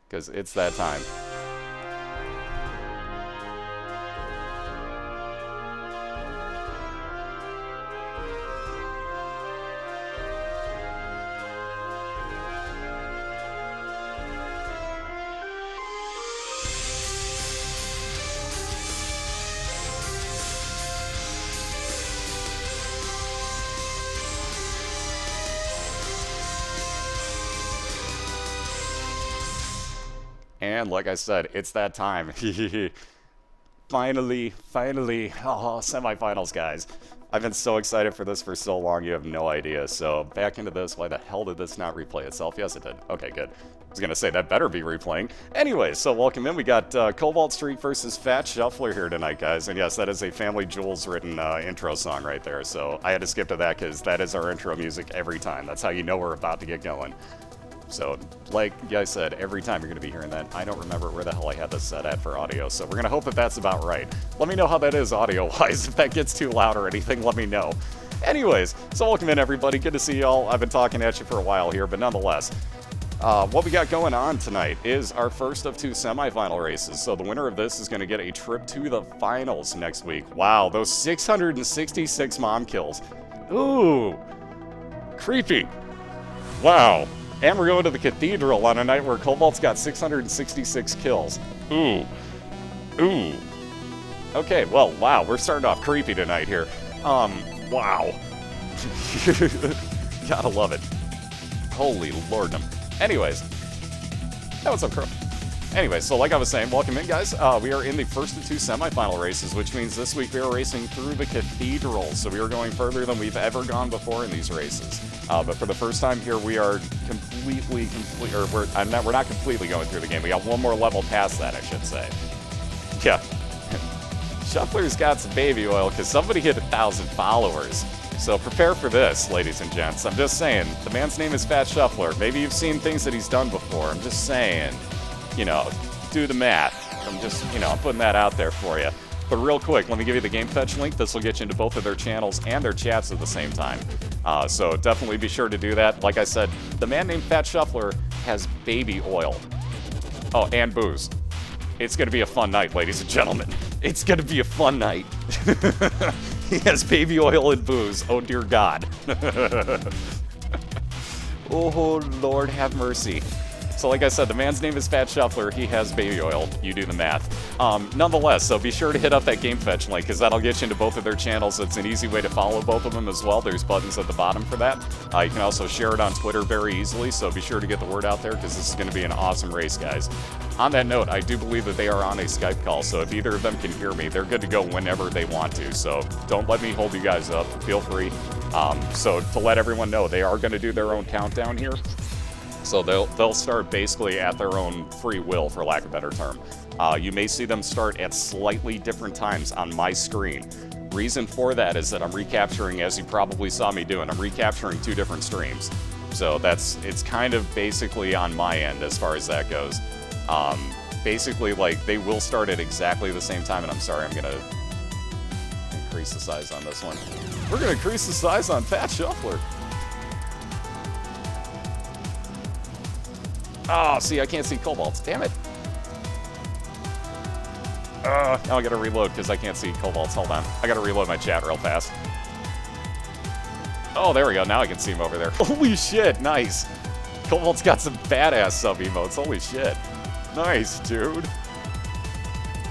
because it's that time. And like I said, it's that time. Finally, oh, semifinals, guys. I've been so excited for this for so long, you have no idea. So, back into this. Why the hell did this not replay itself? Yes, it did. Okay, good. I was going to say, that better be replaying. Anyway, so welcome in. We got CobaltStreak versus TheFatShuffler here tonight, guys. And yes, that is a Family Jewels written intro song right there. So, I had to skip to that because that is our intro music every time. That's how you know we're about to get going. So, like I said, every time you're going to be hearing that. I don't remember where the hell I had this set at for audio, so we're going to hope that that's about right. Let me know how that is audio-wise. If that gets too loud or anything, let me know. Anyways, so welcome in, everybody. Good to see y'all. I've been talking at you for a while here, but nonetheless, what we got going on tonight is our first of 2 semifinal races. So the winner of this is going to get a trip to the finals next week. Wow, those 666 mom kills. Ooh, creepy. Wow. And we're going to the Cathedral on a night where Cobalt's got 666 kills. Ooh. Ooh. Okay, well, wow, we're starting off creepy tonight here. Wow. Gotta love it. Holy lorddom. Anyways. That was so crook. Anyways, so like I was saying, welcome in, guys. We are in the first of 2 semifinal races, which means this week we are racing through the Cathedral. So we are going further than we've ever gone before in these races. But for the first time here, we are we're not completely going through the game. We got one more level past that, I should say. Yeah. Shuffler's got some baby oil because somebody hit 1,000 followers. So prepare for this, ladies and gents. I'm just saying, the man's name is TheFatShuffler. Maybe you've seen things that he's done before. I'm just saying, you know, do the math. I'm just, I'm putting that out there for you. But real quick, let me give you the Game Fetch link. This will get you into both of their channels and their chats at the same time. So definitely be sure to do that. Like I said, the man named TheFatShuffler has baby oil. Oh, and booze. It's going to be a fun night, ladies and gentlemen. It's going to be a fun night. He has baby oil and booze. Oh, dear God. Oh, Lord have mercy. So like I said, the man's name is TheFatShuffler. He has baby oil. You do the math. Nonetheless, so be sure to hit up that Game Fetch link because that'll get you into both of their channels. It's an easy way to follow both of them as well. There's buttons at the bottom for that. You can also share it on Twitter very easily, so be sure to get the word out there because this is going to be an awesome race, guys. On that note, I do believe that they are on a Skype call, so if either of them can hear me, they're good to go whenever they want to. So don't let me hold you guys up. Feel free. So to let everyone know, they are going to do their own countdown here. So they'll start basically at their own free will, for lack of a better term. You may see them start at slightly different times on my screen. Reason for that is that I'm recapturing, as you probably saw me doing, I'm recapturing 2 different streams. So it's kind of basically on my end as far as that goes. Basically, like, they will start at exactly the same time, and I'm sorry, I'm going to increase the size on this one. We're going to increase the size on TheFatShuffler. Oh, see, I can't see Cobalt. Damn it. Now I gotta reload because I can't see Cobalt's. Hold on. I gotta reload my chat real fast. Oh, there we go. Now I can see him over there. Holy shit, nice. Cobalt's got some badass sub emotes. Holy shit. Nice, dude.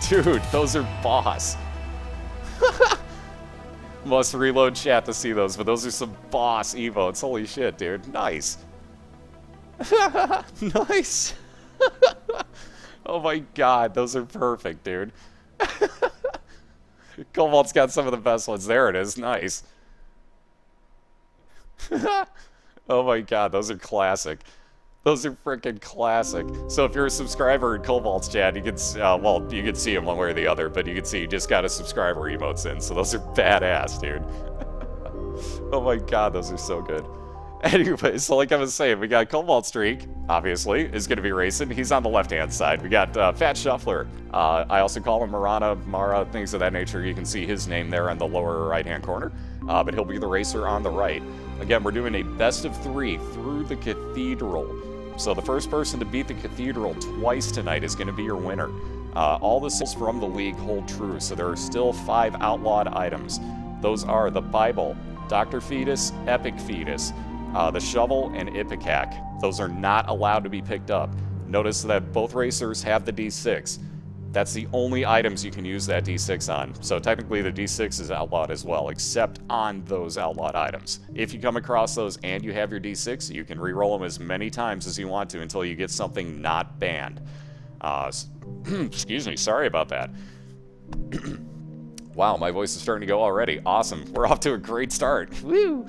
Dude, those are boss. Must reload chat to see those, but those are some boss emotes. Holy shit, dude. Nice. Nice. Oh my god, those are perfect, dude. Cobalt's got some of the best ones. There it is. Nice. Oh my god, those are classic. Those are freaking classic. So if you're a subscriber in Cobalt's chat, you can, well, you can see them one way or the other, but you can see you just got a subscriber emotes in, so those are badass, dude. Oh my god, those are so good. Anyway, so like I was saying, we got CobaltStreak, obviously, is going to be racing. He's on the left-hand side. We got TheFatShuffler. I also call him Mara, things of that nature. You can see his name there in the lower right-hand corner. But he'll be the racer on the right. Again, we're doing a best of 3 through the Cathedral. So the first person to beat the Cathedral twice tonight is going to be your winner. All the souls from the League hold true, so there are still 5 outlawed items. Those are the Bible, Dr. Fetus, Epic Fetus, the Shovel, and Ipecac. Those are not allowed to be picked up. Notice that both racers have the D6. That's the only items you can use that D6 on. So technically the D6 is outlawed as well, except on those outlawed items. If you come across those and you have your D6, you can re-roll them as many times as you want to until you get something not banned. Excuse me, sorry about that. Wow, my voice is starting to go already. Awesome, we're off to a great start. Woo!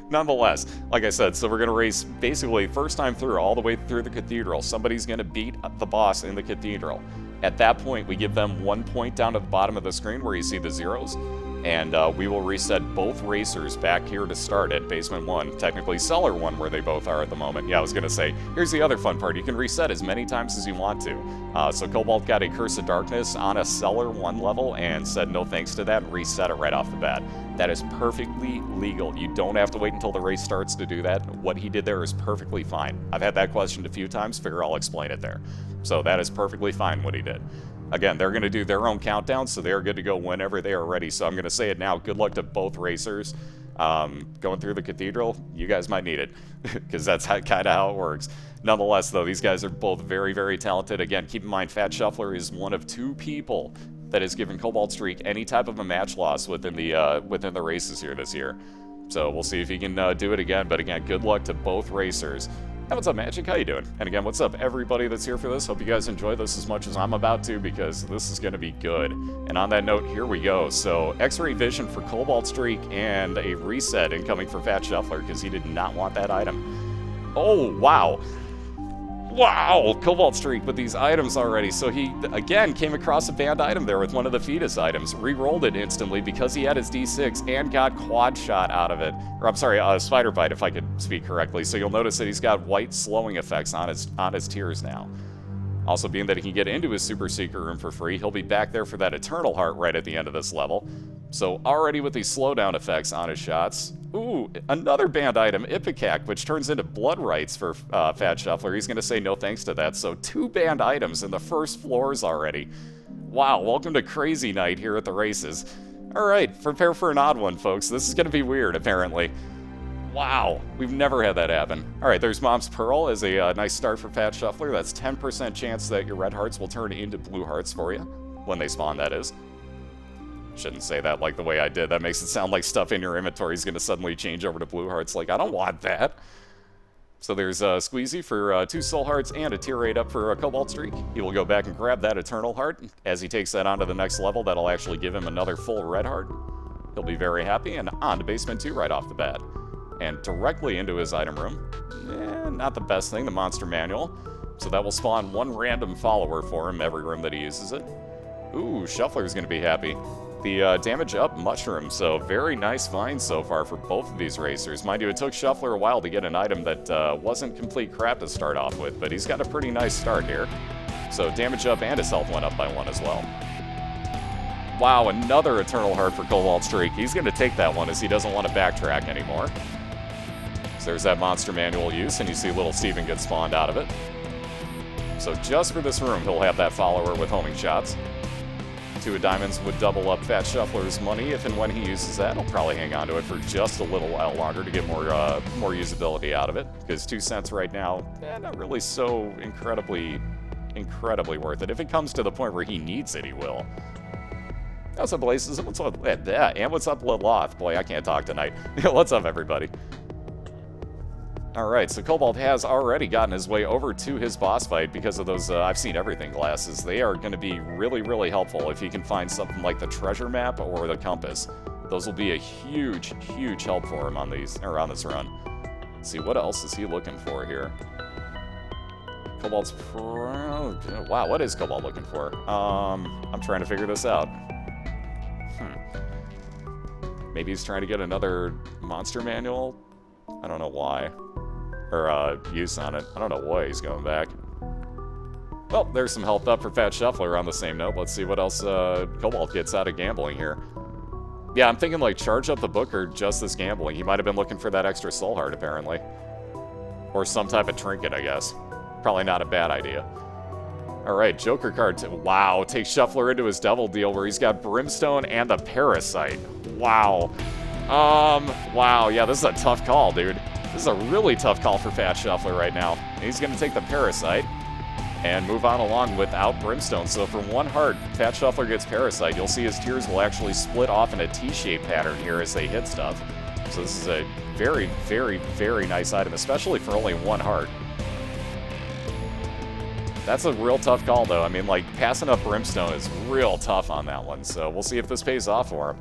Nonetheless, like I said, so we're going to race basically first time through, all the way through the Cathedral. Somebody's going to beat the boss in the Cathedral. At that point, we give them 1 point down at the bottom of the screen where you see the zeros, and we will reset both racers back here to start at Basement 1, technically Cellar 1 where they both are at the moment. Yeah, I was going to say, here's the other fun part. You can reset as many times as you want to. So Cobalt got a Curse of Darkness on a Cellar 1 level and said no thanks to that and reset it right off the bat. That is perfectly legal. You don't have to wait until the race starts to do that. What he did there is perfectly fine. I've had that questioned a few times, figure I'll explain it there. So that is perfectly fine what he did. Again, they're going to do their own countdown, so they are good to go whenever they are ready. So I'm going to say it now. Good luck to both racers. Going through the Cathedral, you guys might need it, because that's kind of how it works. Nonetheless, though, these guys are both very, very talented. Again, keep in mind, TheFatShuffler is one of 2 people that has given CobaltStreak any type of a match loss within the races here this year. So we'll see if he can do it again. But again, good luck to both racers. Hey, what's up, Magic? How you doing? And again, what's up, everybody that's here for this? Hope you guys enjoy this as much as I'm about to, because this is going to be good. And on that note, here we go. So X-Ray Vision for CobaltStreak and a reset incoming for TheFatShuffler, because he did not want that item. Oh, wow. Wow, CobaltStreak with these items already. So he, again, came across a banned item there with one of the Fetus items. Re-rolled it instantly because he had his D6 and got quad shot out of it. Or, I'm sorry, Spider Bite, if I could speak correctly. So you'll notice that he's got white slowing effects on his tiers now. Also, being that he can get into his Super Secret Room for free, he'll be back there for that Eternal Heart right at the end of this level. So already with these slowdown effects on his shots. Ooh, another banned item, Ipecac, which turns into Blood Rights for TheFatShuffler. He's going to say no thanks to that. So 2 banned items in the first floors already. Wow, welcome to Crazy Night here at the races. All right, prepare for an odd one, folks. This is going to be weird, apparently. Wow, we've never had that happen. All right, there's Mom's Pearl as a nice start for TheFatShuffler. That's 10% chance that your red hearts will turn into blue hearts for you. When they spawn, that is. Shouldn't say that like the way I did. That makes it sound like stuff in your inventory is going to suddenly change over to blue hearts. Like, I don't want that. So there's Squeezy for 2 soul hearts and a tier 8 up for CobaltStreak. He will go back and grab that Eternal Heart. As he takes that on to the next level, that'll actually give him another full red heart. He'll be very happy, and on to Basement 2 right off the bat. And directly into his item room. Not the best thing, the Monster Manual. So that will spawn 1 random follower for him every room that he uses it. Ooh, Shuffler's going to be happy. The damage up mushroom, so very nice find so far for both of these racers. Mind you, it took Shuffler a while to get an item that wasn't complete crap to start off with, but he's got a pretty nice start here. So damage up and his health went up by 1 as well. Wow, another Eternal Heart for CobaltStreak. He's going to take that one as he doesn't want to backtrack anymore. So there's that Monster Manual use, and you see little Steven get spawned out of it. So just for this room, he'll have that follower with homing shots. 2 of diamonds would double up TheFatShuffler's money if and when he uses that. He'll probably hang on to it for just a little while longer to get more usability out of it, because 2 cents right now, not really so incredibly worth it. If it comes to the point where he needs it, he will. What's up, Blazes? What's up? Yeah, and what's up, Liloth? Boy, I can't talk tonight. What's up, everybody? Alright, so Cobalt has already gotten his way over to his boss fight because of those I've Seen Everything glasses. They are going to be really, really helpful if he can find something like the treasure map or the compass. Those will be a huge, huge help for him on this run. Let's see, what else is he looking for here? Wow, what is Cobalt looking for? I'm trying to figure this out. Maybe he's trying to get another Monster Manual? I don't know why. Or use on it. I don't know why he's going back. Well, there's some health up for TheFatShuffler on the same note. Let's see what else Cobalt gets out of gambling here. Yeah, I'm thinking like charge up the book or just this gambling. He might have been looking for that extra soul heart, apparently. Or some type of trinket, I guess. Probably not a bad idea. Alright, Joker card. Wow, takes Shuffler into his double deal where he's got Brimstone and the Parasite. Wow. Wow, yeah, this is a tough call, dude. This is a really tough call for FatShuffler right now. He's going to take the Parasite and move on along without Brimstone. So for 1 heart, FatShuffler gets Parasite. You'll see his tears will actually split off in a T-shaped pattern here as they hit stuff. So this is a very, very, very nice item, especially for only 1 heart. That's a real tough call, though. I mean, like, passing up Brimstone is real tough on that one. So we'll see if this pays off for him.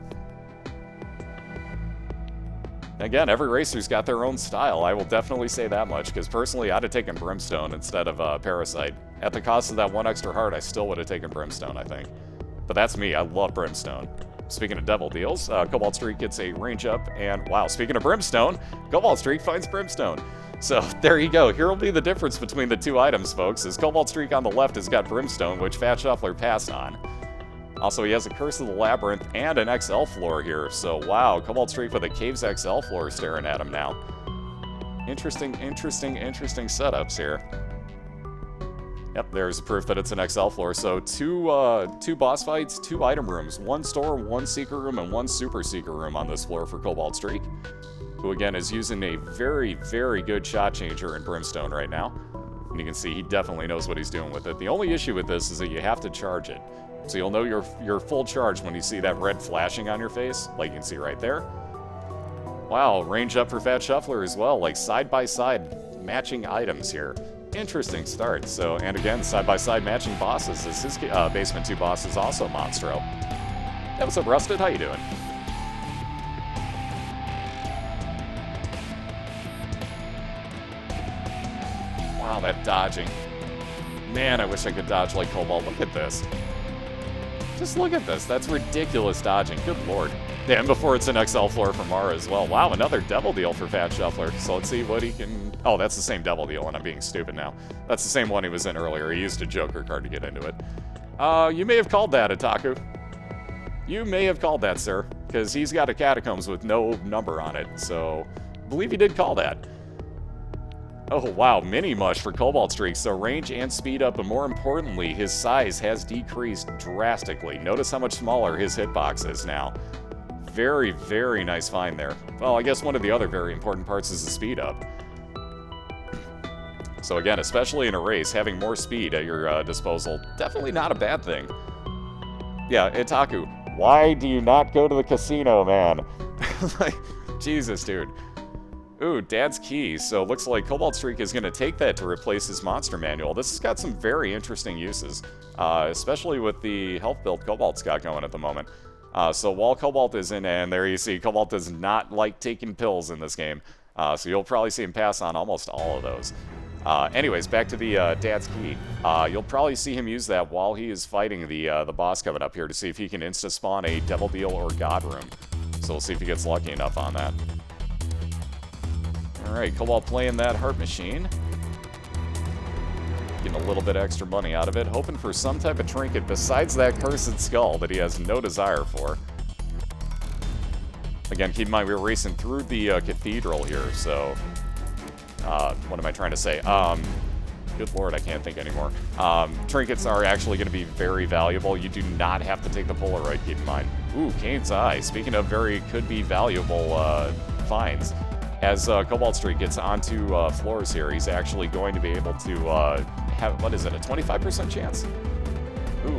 Again, every racer's got their own style. I will definitely say that much, because personally, I'd have taken Brimstone instead of Parasite. At the cost of that 1 extra heart, I still would have taken Brimstone, I think. But that's me. I love Brimstone. Speaking of devil deals, CobaltStreak gets a range up, and wow, speaking of Brimstone, CobaltStreak finds Brimstone. So there you go. Here will be the difference between the 2 items, folks, as CobaltStreak on the left has got Brimstone, which FatShuffler passed on. Also, he has a Curse of the Labyrinth and an XL floor here. So, wow, CobaltStreak with a Caves XL floor staring at him now. Interesting setups here. Yep, there's proof that it's an XL floor. So, two boss fights, 2 item rooms, 1 store, 1 secret room, and 1 super secret room on this floor for CobaltStreak, who again is using a very, very good shot changer in Brimstone right now. And you can see he definitely knows what he's doing with it. The only issue with this is that you have to charge it. So you'll know you're full charge when you see that red flashing on your face, like you can see right there. Wow, range up for FatShuffler as well, like side-by-side matching items here. Interesting start. So, and again, side-by-side matching bosses, as his Basement 2 boss is also Monstro. Hey, what's up, Rusted? How you doing? Wow, that dodging. Man, I wish I could dodge like Cobalt. Look at this. Just look at this. That's ridiculous dodging. Good lord. Yeah, and before it's an XL floor for Mara as well. Wow, another devil deal for FatShuffler. So let's see what he can... Oh, that's the same devil deal, and I'm being stupid now. That's the same one he was in earlier. He used a Joker card to get into it. You may have called that, Itaku. You may have called that, sir. Because he's got a Catacombs with no number on it. So, I believe he did call that. Oh, wow, mini mush for CobaltStreak, so range and speed up, but more importantly, his size has decreased drastically. Notice how much smaller his hitbox is now. Very, very nice find there. Well, I guess one of the other very important parts is the speed up. So again, especially in a race, having more speed at your disposal, definitely not a bad thing. Yeah, Itaku, why do you not go to the casino, man? Like, Jesus, dude. Ooh, Dad's Key. So it looks like CobaltStreak is going to take that to replace his monster manual. This has got some very interesting uses, especially with the health build Cobalt's got going at the moment. So while Cobalt is in, and there you see, Cobalt does not like taking pills in this game. So you'll probably see him pass on almost all of those. Anyways, back to the Dad's Key. You'll probably see him use that while he is fighting the boss coming up here to see if he can insta-spawn a Devil Deal or God Room. So we'll see if he gets lucky enough on that. Alright, Cobalt playing that Heart Machine. Getting a little bit extra money out of it, hoping for some type of trinket besides that Cursed Skull that he has no desire for. Again, keep in mind, we're racing through the Cathedral here, so... what am I trying to say? Good lord, I can't think anymore. Trinkets are actually going to be very valuable. You do not have to take the Polaroid, keep in mind. Ooh, Kane's Eye. Speaking of very could-be valuable finds. As CobaltStreak gets onto floors here, he's actually going to be able to have, what is it, a 25% chance? Ooh,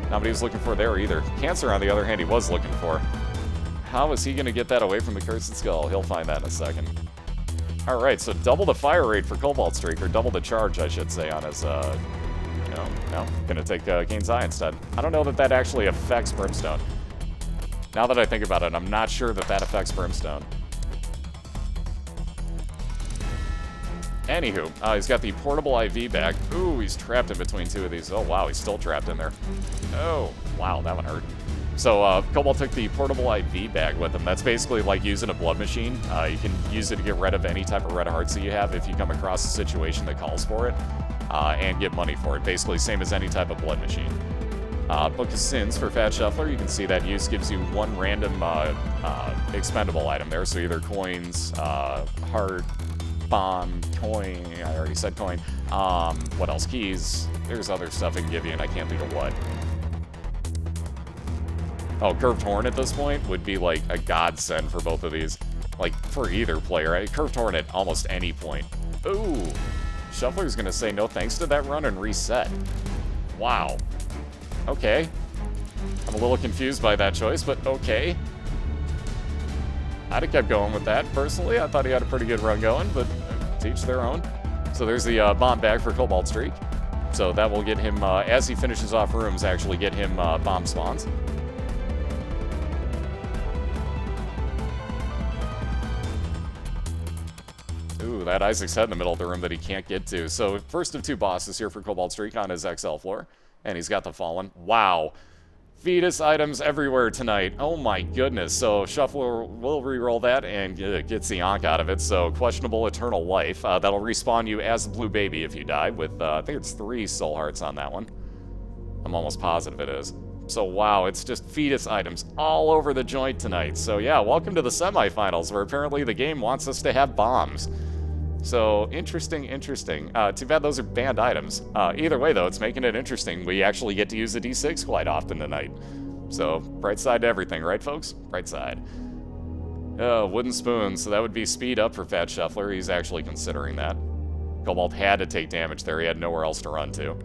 not what he was looking for there either. Cancer, on the other hand, he was looking for. How is he going to get that away from the Cursed Skull? He'll find that in a second. Alright, so double the fire rate for CobaltStreak, or double the charge, I should say, on his, no, gonna take Kane's Eye instead. I don't know that that actually affects Brimstone. Now that I think about it, I'm not sure that that affects Brimstone. Anywho, he's got the portable IV bag. Ooh, he's trapped in between 2 of these. Oh, wow, he's still trapped in there. Oh, wow, that one hurt. So, Cobalt took the portable IV bag with him. That's basically like using a blood machine. You can use it to get rid of any type of red hearts that you have if you come across a situation that calls for it, and get money for it. Basically, same as any type of blood machine. Book of Sins for FatShuffler. You can see that use gives you 1 random expendable item there. So either coins, heart, bomb, coin. I already said coin. What else? Keys. There's other stuff it can give you, and I can't think of what. Oh, Curved Horn at this point would be like a godsend for both of these. Like, for either player, right? Curved Horn at almost any point. Ooh. Shuffler's gonna say no thanks to that run and reset. Wow. Okay. I'm a little confused by that choice, but okay. I'd have kept going with that, personally. I thought he had a pretty good run going, but to each their own. So there's the bomb bag for CobaltStreak. So that will get him, as he finishes off rooms, actually get him bomb spawns. Ooh, that Isaac's head in the middle of the room that he can't get to. So first of two bosses here for CobaltStreak on his XL floor. And he's got the Fallen. Wow. Fetus items everywhere tonight. Oh my goodness. So Shuffler will re-roll that and gets the Ankh out of it. So questionable eternal life. That'll respawn you as a blue baby if you die with, I think it's 3 soul hearts on that one. I'm almost positive it is. So wow, it's just fetus items all over the joint tonight. So yeah, welcome to the semifinals where apparently the game wants us to have bombs. So, interesting. Too bad those are banned items. Either way, though, it's making it interesting. We actually get to use the D6 quite often tonight. So, bright side to everything, right, folks? Bright side. Wooden spoon. So that would be speed up for TheFatShuffler. He's actually considering that. Cobalt had to take damage there. He had nowhere else to run to.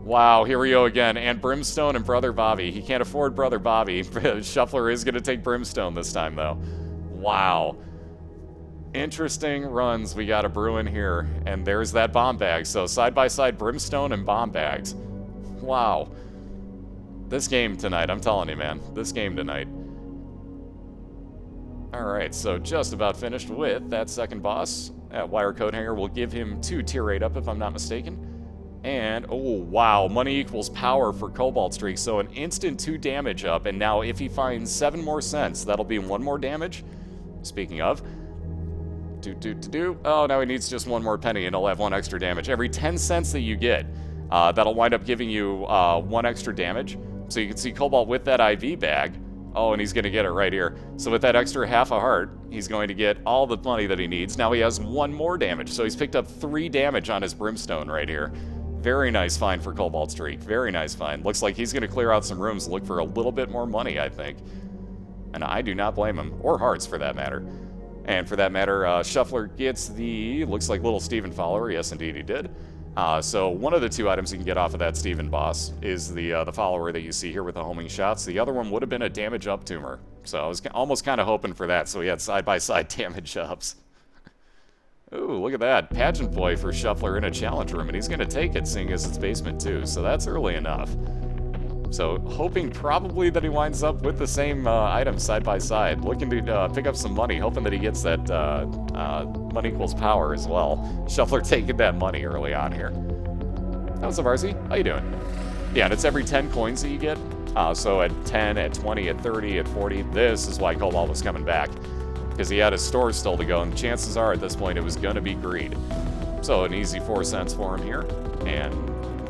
Wow, here we go again. And Brimstone and Brother Bobby. He can't afford Brother Bobby. Shuffler is going to take Brimstone this time, though. Wow. Interesting runs we got a brewing here, and there's that bomb bag. So side by side, Brimstone and bomb bags. Wow. This game tonight, I'm telling you, man. This game tonight. Alright, so just about finished with that second boss. That wire coat hanger will give him 2 tier 8 up, if I'm not mistaken. And, oh wow, money equals power for CobaltStreak. So an instant 2 damage up, and now if he finds 7 more cents, that'll be 1 more damage. Speaking of. Oh, now he needs just 1 more penny and he'll have 1 extra damage. Every 10 cents that you get, that'll wind up giving you 1 extra damage. So you can see Cobalt with that IV bag. Oh, and he's going to get it right here. So with that extra half a heart, he's going to get all the money that he needs. Now he has 1 more damage. So he's picked up 3 damage on his Brimstone right here. Very nice find for CobaltStreak. Very nice find. Looks like he's going to clear out some rooms and look for a little bit more money, I think. And I do not blame him. Or hearts, for that matter. And for that matter, Shuffler gets the, looks like little Steven follower. Yes, indeed he did. So one of the 2 items you can get off of that Steven boss is the follower that you see here with the homing shots. The other one would have been a damage up tumor. So I was almost kind of hoping for that, so he had side-by-side damage ups. Ooh, look at that. Pageant boy for Shuffler in a challenge room, and he's going to take it, seeing as it's basement 2. So that's early enough. So, hoping probably that he winds up with the same item side by side. Looking to pick up some money, hoping that he gets that money equals power as well. Shuffler taking that money early on here. How's up, RZ? How you doing? Yeah, and it's every 10 coins that you get. So at 10, at 20, at 30, at 40, this is why Cobalt was coming back. Because he had his store still to go, and chances are at this point it was going to be greed. So an easy 4 cents for him here. And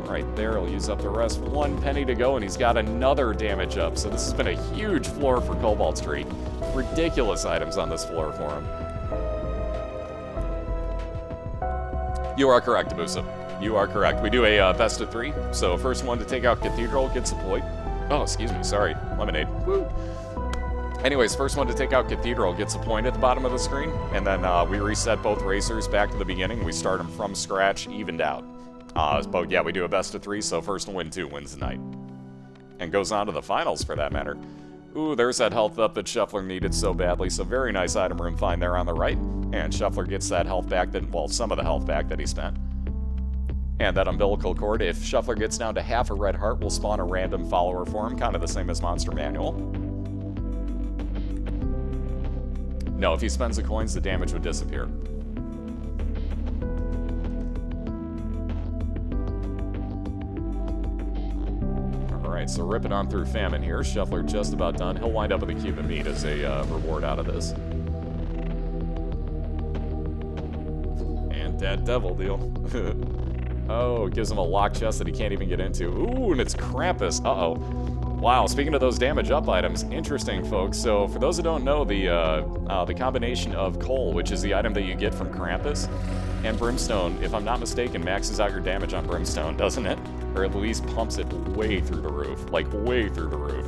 right there, he'll use up the rest. 1 penny to go, and he's got another damage up. So this has been a huge floor for CobaltStreak. Ridiculous items on this floor for him. You are correct, Abusa. You are correct. We do a best of 3. So first one to take out Cathedral gets a point. Oh, excuse me. Sorry. Lemonade. Woo. Anyways, first one to take out Cathedral gets a point at the bottom of the screen. And then we reset both racers back to the beginning. We start them from scratch, evened out. But yeah, we do a best of 3, so first to win 2 wins the night. And goes on to the finals, for that matter. Ooh, there's that health up that Shuffler needed so badly, so very nice item room find there on the right. And Shuffler gets that health back, well, some of the health back that he spent. And that umbilical cord, if Shuffler gets down to half a red heart, will spawn a random follower for him, kind of the same as Monster Manual. No, if he spends the coins, the damage would disappear. Alright, so ripping on through Famine here. Shuffler just about done. He'll wind up with a cube of meat as a reward out of this. And that devil deal. Oh, it gives him a lock chest that he can't even get into. Ooh, and it's Krampus. Uh-oh. Wow, speaking of those damage up items, interesting, folks. So for those who don't know, the combination of coal, which is the item that you get from Krampus, and brimstone, if I'm not mistaken, maxes out your damage on brimstone, doesn't it? Or at least pumps it way through the roof, like way through the roof.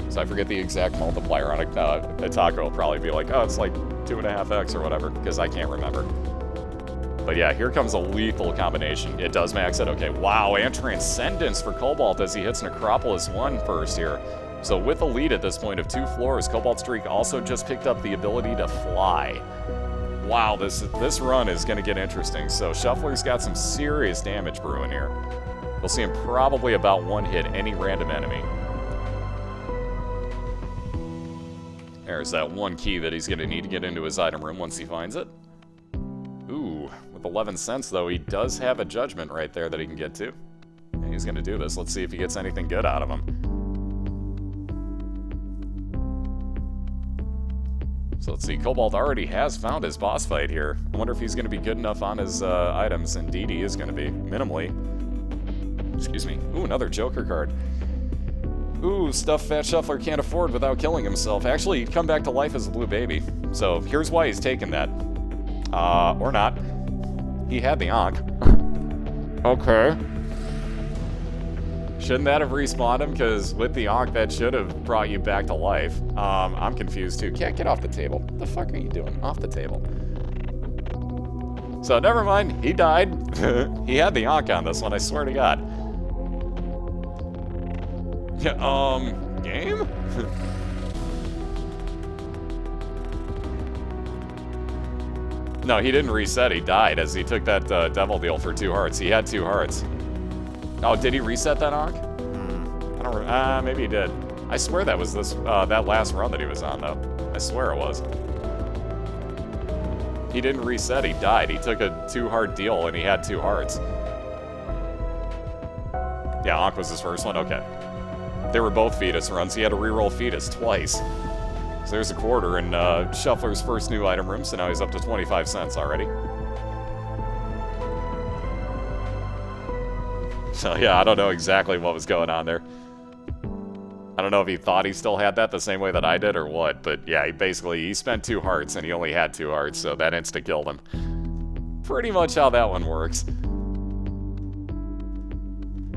So I forget the exact multiplier on a taco. Will probably be like, oh, it's like 2.5x or whatever, because I can't remember. But yeah, here comes a lethal combination. It does max it. Okay, wow, and Transcendence for Cobalt as he hits Necropolis 1 first here. So with a lead at this point of 2 floors, CobaltStreak also just picked up the ability to fly. Wow, this run is going to get interesting. So Shuffler's got some serious damage brewing here. We'll see him probably about one hit any random enemy. There's that one key that he's going to need to get into his item room once he finds it. Ooh, with 11 cents, though, he does have a judgment right there that he can get to. And he's going to do this. Let's see if he gets anything good out of him. So let's see. Cobalt already has found his boss fight here. I wonder if he's going to be good enough on his items. Indeed, he is going to be. Minimally. Excuse me. Ooh, another Joker card. Ooh, stuff TheFatShuffler can't afford without killing himself. Actually, he'd come back to life as a blue baby. So here's why he's taking that. Or not. He had the Ankh. Okay. Shouldn't that have respawned him? Because with the Ankh, that should have brought you back to life. I'm confused too. Can't get off the table. What the fuck are you doing? Off the table. So never mind. He died. He had the Ankh on this one, I swear to God. Game? No, he didn't reset. He died as he took that devil deal for 2 hearts. He had 2 hearts. Oh, did he reset that Ankh? I don't maybe he did. I swear that was this that last run that he was on, though. I swear it was. He didn't reset. He died. He took a 2-heart deal, and he had 2 hearts. Yeah, Ankh was his first one? Okay. They were both Fetus runs. He had to reroll Fetus twice. So there's a quarter in Shuffler's first new item room, so now he's up to 25 cents already. So yeah, I don't know exactly what was going on there. I don't know if he thought he still had that the same way that I did or what, but yeah, he spent 2 hearts and he only had 2 hearts, so that insta-killed him. Pretty much how that one works.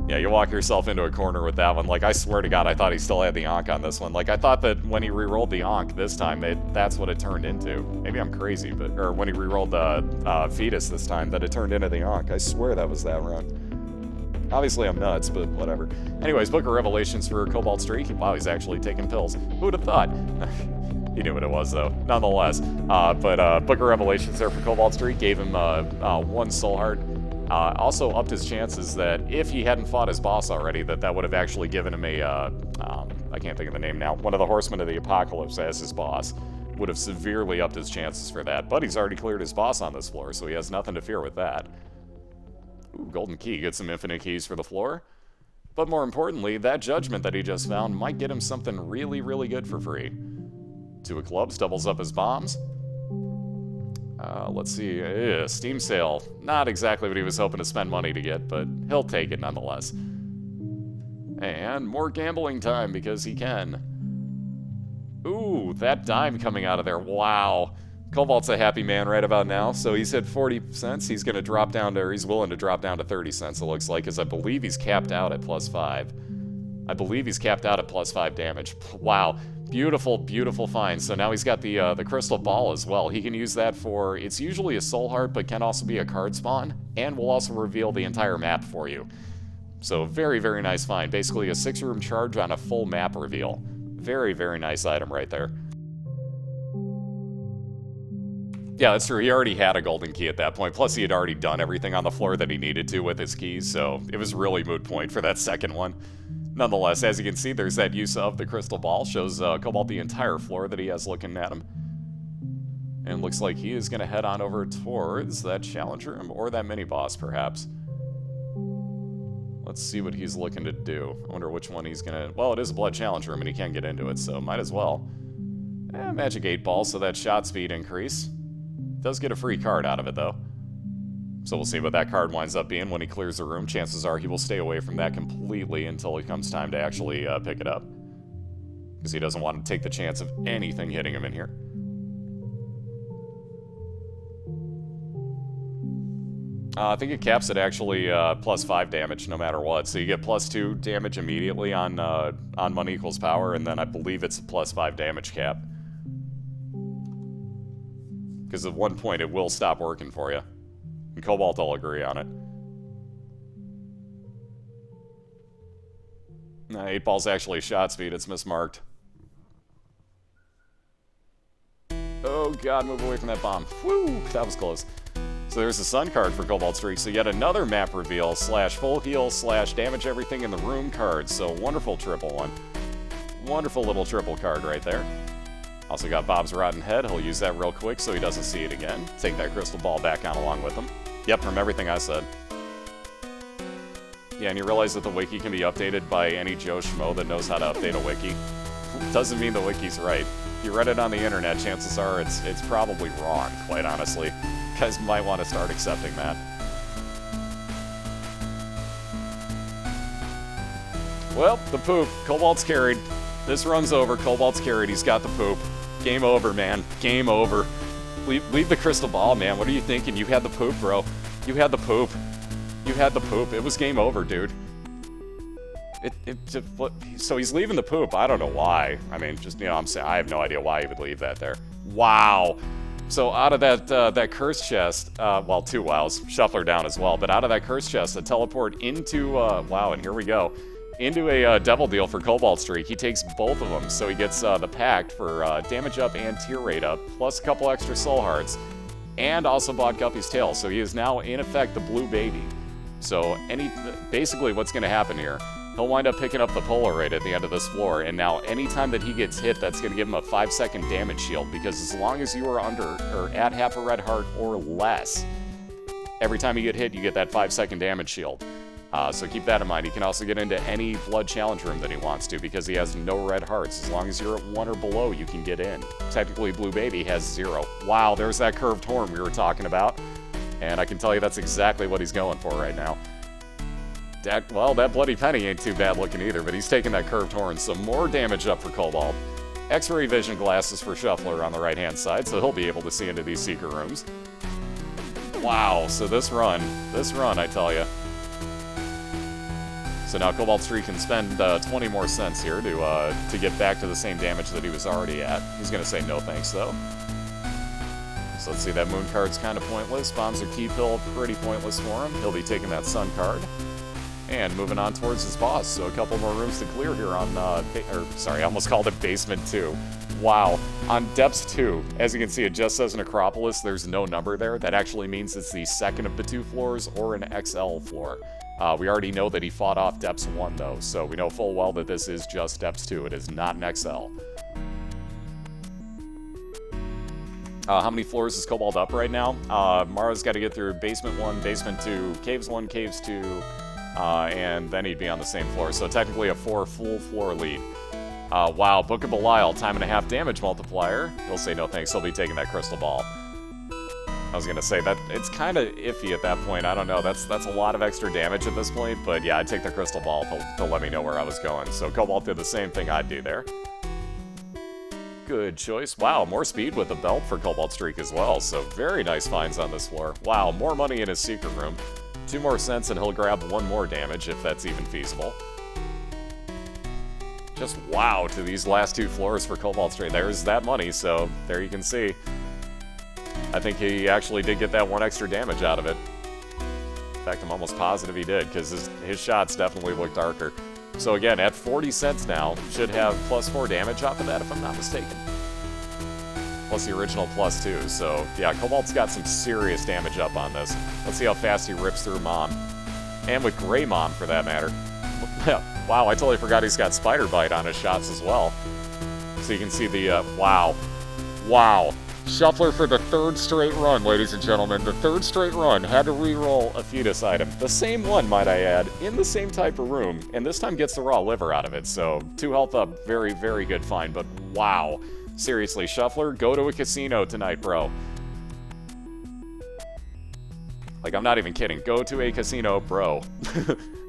Yeah, you walk yourself into a corner with that one. Like, I swear to God, I thought he still had the Ankh on this one. Like, I thought that when he rerolled the Ankh this time, that's what it turned into. Maybe I'm crazy, but... Or when he rerolled the Fetus this time, that it turned into the Ankh. I swear that was that run. Obviously, I'm nuts, but whatever. Anyways, Book of Revelations for CobaltStreak. Wow, he's actually taking pills. Who would have thought? He knew what it was, though, nonetheless. But Book of Revelations there for CobaltStreak gave him 1 soul heart. Also upped his chances that if he hadn't fought his boss already, that would have actually given him a, I can't think of the name now, one of the Horsemen of the Apocalypse as his boss. Would have severely upped his chances for that. But he's already cleared his boss on this floor, so he has nothing to fear with that. Ooh, golden key, gets some infinite keys for the floor. But more importantly, that judgment that he just found might get him something really, really good for free. 2 of clubs, doubles up his bombs. Let's see, Steam sale. Not exactly what he was hoping to spend money to get, but he'll take it nonetheless. And more gambling time because he can. Ooh, that dime coming out of there, wow. Cobalt's a happy man right about now, so he's hit 40 cents. He's going to drop down to, or he's willing to drop down to 30 cents, it looks like, because I believe he's capped out at +5. I believe he's capped out at +5 damage. Wow. Beautiful, beautiful find. So now he's got the crystal ball as well. He can use that for, it's usually a soul heart, but can also be a card spawn, and will also reveal the entire map for you. So very, very nice find. Basically a 6-room charge on a full map reveal. Very, very nice item right there. Yeah, that's true. He already had a golden key at that point. Plus, he had already done everything on the floor that he needed to with his keys, so it was really moot point for that second one. Nonetheless, as you can see, there's that use of the crystal ball. Shows Cobalt the entire floor that he has looking at him. And looks like he is going to head on over towards that challenge room, or that mini-boss, perhaps. Let's see what he's looking to do. I wonder which one he's going to... Well, it is a blood challenge room, and he can get into it, so might as well. Magic 8 ball, so that shot speed increase. Does get a free card out of it, though. So we'll see what that card winds up being when he clears the room. Chances are he will stay away from that completely until it comes time to actually pick it up. Because he doesn't want to take the chance of anything hitting him in here. I think it caps it actually +5 damage no matter what. So you get +2 damage immediately on money equals power, and then I believe it's a +5 damage cap. Because at one point it will stop working for you. And Cobalt will agree on it. 8 ball's actually shot speed, it's mismarked. Oh god, move away from that bomb. Woo, that was close. So there's a Sun card for CobaltStreak, so yet another map reveal, / full heal / damage everything in the room card. So wonderful triple one. Wonderful little triple card right there. Also got Bob's Rotten Head, he'll use that real quick so he doesn't see it again. Take that crystal ball back on along with him. Yep, from everything I said. Yeah, and you realize that the wiki can be updated by any Joe Schmo that knows how to update a wiki. Doesn't mean the wiki's right. If you read it on the internet, chances are it's probably wrong, quite honestly. You guys might want to start accepting that. Well, the poop. Cobalt's carried. This run's over. Cobalt's carried. He's got the poop. Game over, man. Game over. Leave the crystal ball, man. What are you thinking? You had the poop, bro. You had the poop. You had the poop. It was game over, dude. So he's leaving the poop. I don't know why. I mean, just, you know, I'm saying I have no idea why he would leave that there. Wow. So out of that curse chest, well, 2 wows, shuffler down as well, but out of that curse chest, a teleport into, wow, and here we go, into a devil deal for CobaltStreak. He takes both of them, so he gets the pact for damage up and tier rate up, plus a couple extra soul hearts, and also bought Guppy's tail, so he is now, in effect, the blue baby. So basically what's going to happen here, he'll wind up picking up the Polaroid at the end of this floor, and now anytime that he gets hit, that's going to give him a 5-second damage shield, because as long as you are under, or at half a red heart or less, every time you get hit, you get that 5-second damage shield. So keep that in mind. He can also get into any blood challenge room that he wants to, because he has no red hearts. As long as you're at 1 or below, you can get in. Technically, Blue Baby has 0. Wow, there's that curved horn we were talking about, and I can tell you that's exactly what he's going for right now. Well, that bloody penny ain't too bad looking either, but he's taking that curved horn, so more damage up for Cobalt. X-ray vision glasses for Shuffler on the right-hand side, so he'll be able to see into these secret rooms. Wow, so this run, I tell you. So now CobaltStreak can spend 20 more cents here to get back to the same damage that he was already at. He's going to say no thanks, though. So let's see, that Moon card's kind of pointless. Bombs or Key Pill, pretty pointless for him. He'll be taking that Sun card. And moving on towards his boss, so a couple more rooms to clear here on, sorry, I almost called it Basement 2. Wow. On Depths 2, as you can see, it just says Necropolis. There's no number there. That actually means it's the second of the 2 floors or an XL floor. We already know that he fought off Depths 1, though, so we know full well that this is just Depths 2. It is not an XL. How many floors is Cobalt up right now? Mara's got to get through Basement 1, Basement 2, Caves 1, Caves 2, and then he'd be on the same floor. So technically a 4 full floor lead. Wow, Book of Belial, time and a half damage multiplier. He'll say no thanks, he'll be taking that crystal ball. I was going to say, that it's kind of iffy at that point. I don't know, that's a lot of extra damage at this point, but yeah, I'd take the crystal ball to let me know where I was going. So Cobalt did the same thing I'd do there. Good choice. Wow, more speed with the belt for CobaltStreak as well, so very nice finds on this floor. Wow, more money in his secret room. 2 more cents and he'll grab 1 more damage, if that's even feasible. Just wow to these last 2 floors for CobaltStreak. There's that money, so there you can see. I think he actually did get that 1 extra damage out of it. In fact, I'm almost positive he did, because his shots definitely look darker. So again, at 40 cents now, should have +4 damage off of that, if I'm not mistaken. Plus the original +2, so yeah, Cobalt's got some serious damage up on this. Let's see how fast he rips through Mom. And with Grey Mom, for that matter. Wow, I totally forgot he's got Spider Bite on his shots as well. So you can see the, wow. Wow. Shuffler for the 3rd straight run, ladies and gentlemen. The 3rd straight run had to re-roll a fetus item. The same one, might I add, in the same type of room, and this time gets the raw liver out of it. So 2 health up, very, very good find, but wow. Seriously, Shuffler, go to a casino tonight, bro. Like, I'm not even kidding. Go to a casino, bro.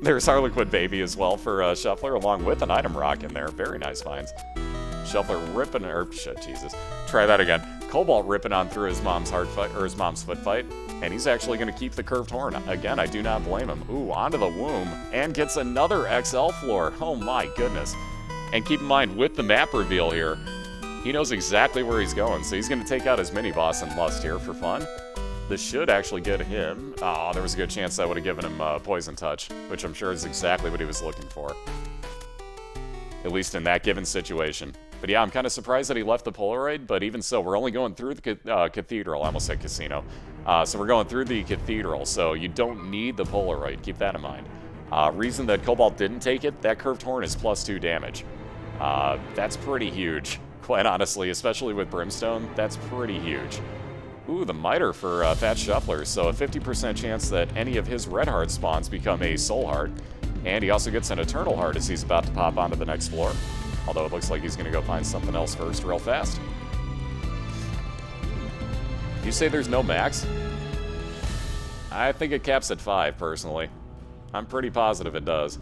There's Harlequin Baby as well for Shuffler, along with an item rock in there. Very nice finds. Shuffler ripping, or shit, Jesus. Try that again. Cobalt ripping on through his mom's hard fight, or his mom's foot fight, and he's actually going to keep the curved horn. Again, I do not blame him. Ooh, onto the womb, and gets another XL floor. Oh my goodness. And keep in mind, with the map reveal here, he knows exactly where he's going, so he's going to take out his mini-boss in Lust here for fun. This should actually get him. Oh, there was a good chance that would have given him Poison Touch, which I'm sure is exactly what he was looking for. At least in that given situation. But yeah, I'm kind of surprised that he left the Polaroid, but even so, we're only going through the Cathedral. I almost said casino. So we're going through the Cathedral, so you don't need the Polaroid. Keep that in mind. Reason that Cobalt didn't take it, that curved horn is +2 damage. That's pretty huge, quite honestly, especially with Brimstone. That's pretty huge. Ooh, the Miter for TheFatShuffler, so a 50% chance that any of his red heart spawns become a soul heart. And he also gets an eternal heart as he's about to pop onto the next floor. Although it looks like he's going to go find something else first real fast. You say there's no max? I think it caps at 5, personally. I'm pretty positive it does.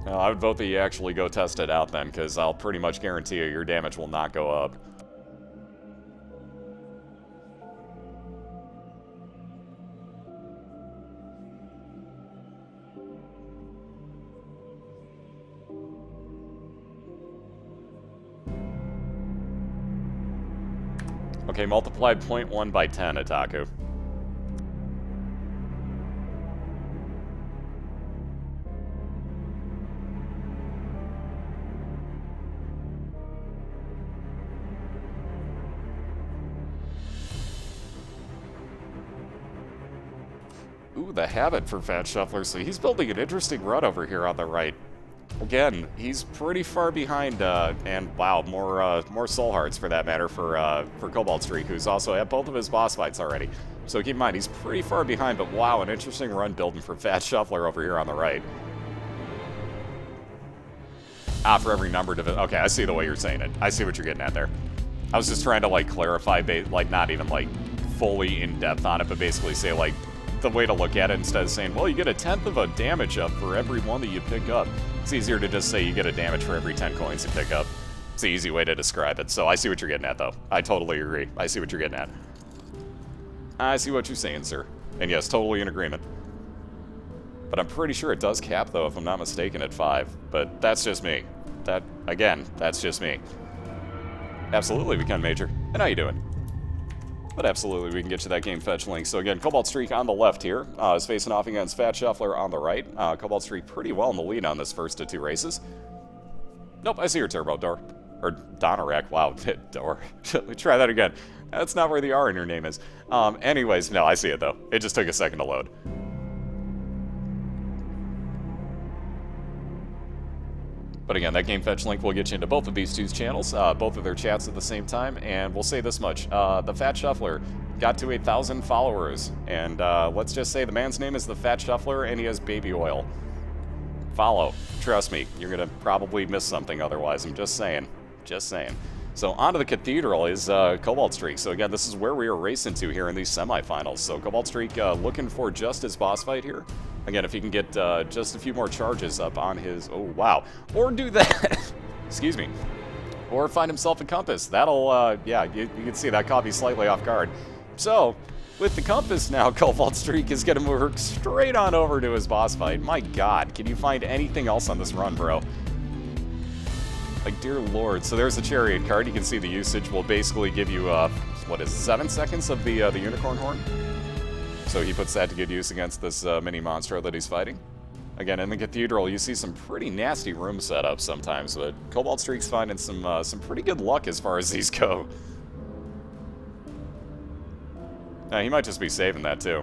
I would vote that you actually go test it out then, because I'll pretty much guarantee you your damage will not go up. Okay, multiplied 0.1 by 10, Itaku. Ooh, the Habit for TheFatShuffler, so he's building an interesting run over here on the right. Again, he's pretty far behind, and wow, more soul hearts for that matter for CobaltStreak, who's also had both of his boss fights already. So keep in mind, he's pretty far behind, but wow, an interesting run building for TheFatShuffler over here on the right. For every number division. Okay, I see the way you're saying it. I see what you're getting at there. I was just trying to, like, clarify, like, not even, like, fully in-depth on it, but basically say, like, the way to look at it instead of saying, well, you get a 1/10 of a damage up for every one that you pick up. It's easier to just say you get a damage for every 10 coins you pick up. It's the easy way to describe it. So I see what you're getting at, though. I totally agree. I see what you're getting at. I see what you're saying, sir. And yes, totally in agreement. But I'm pretty sure it does cap, though, if I'm not mistaken, at 5. But that's just me. That, again, that's just me. Absolutely, we can, Major. And how you doing? But absolutely, we can get you that game fetch link. So again, CobaltStreak on the left here is facing off against TheFatShuffler on the right. CobaltStreak pretty well in the lead on this first of 2 races. Nope, I see your turbo door. Or Donorak, wow, door. Let me try that again. That's not where the R in your name is. Anyways, no, I see it though. It just took a second to load. But again, that game fetch link will get you into both of these two's channels, both of their chats at the same time, and we'll say this much. TheFatShuffler got to 1,000 followers, and let's just say the man's name is TheFatShuffler, and he has baby oil. Follow. Trust me, you're going to probably miss something otherwise. I'm just saying. Just saying. So onto the Cathedral is CobaltStreak. So again, this is where we are racing to here in these semifinals. So CobaltStreak looking for just his boss fight here. Again, if he can get just a few more charges up on his... Oh, wow. Or do that. Excuse me. Or find himself a compass. That'll, yeah, you can see that caught me slightly off guard. So, with the compass now, CobaltStreak is going to move straight on over to his boss fight. My god, can you find anything else on this run, bro? Like, dear lord. So there's the Chariot card. You can see the usage will basically give you, what is it, 7 seconds of the Unicorn Horn? So he puts that to good use against this mini monstro that he's fighting. Again, in the Cathedral, you see some pretty nasty room setups sometimes, but CobaltStreak's finding some pretty good luck as far as these go. He might just be saving that, too.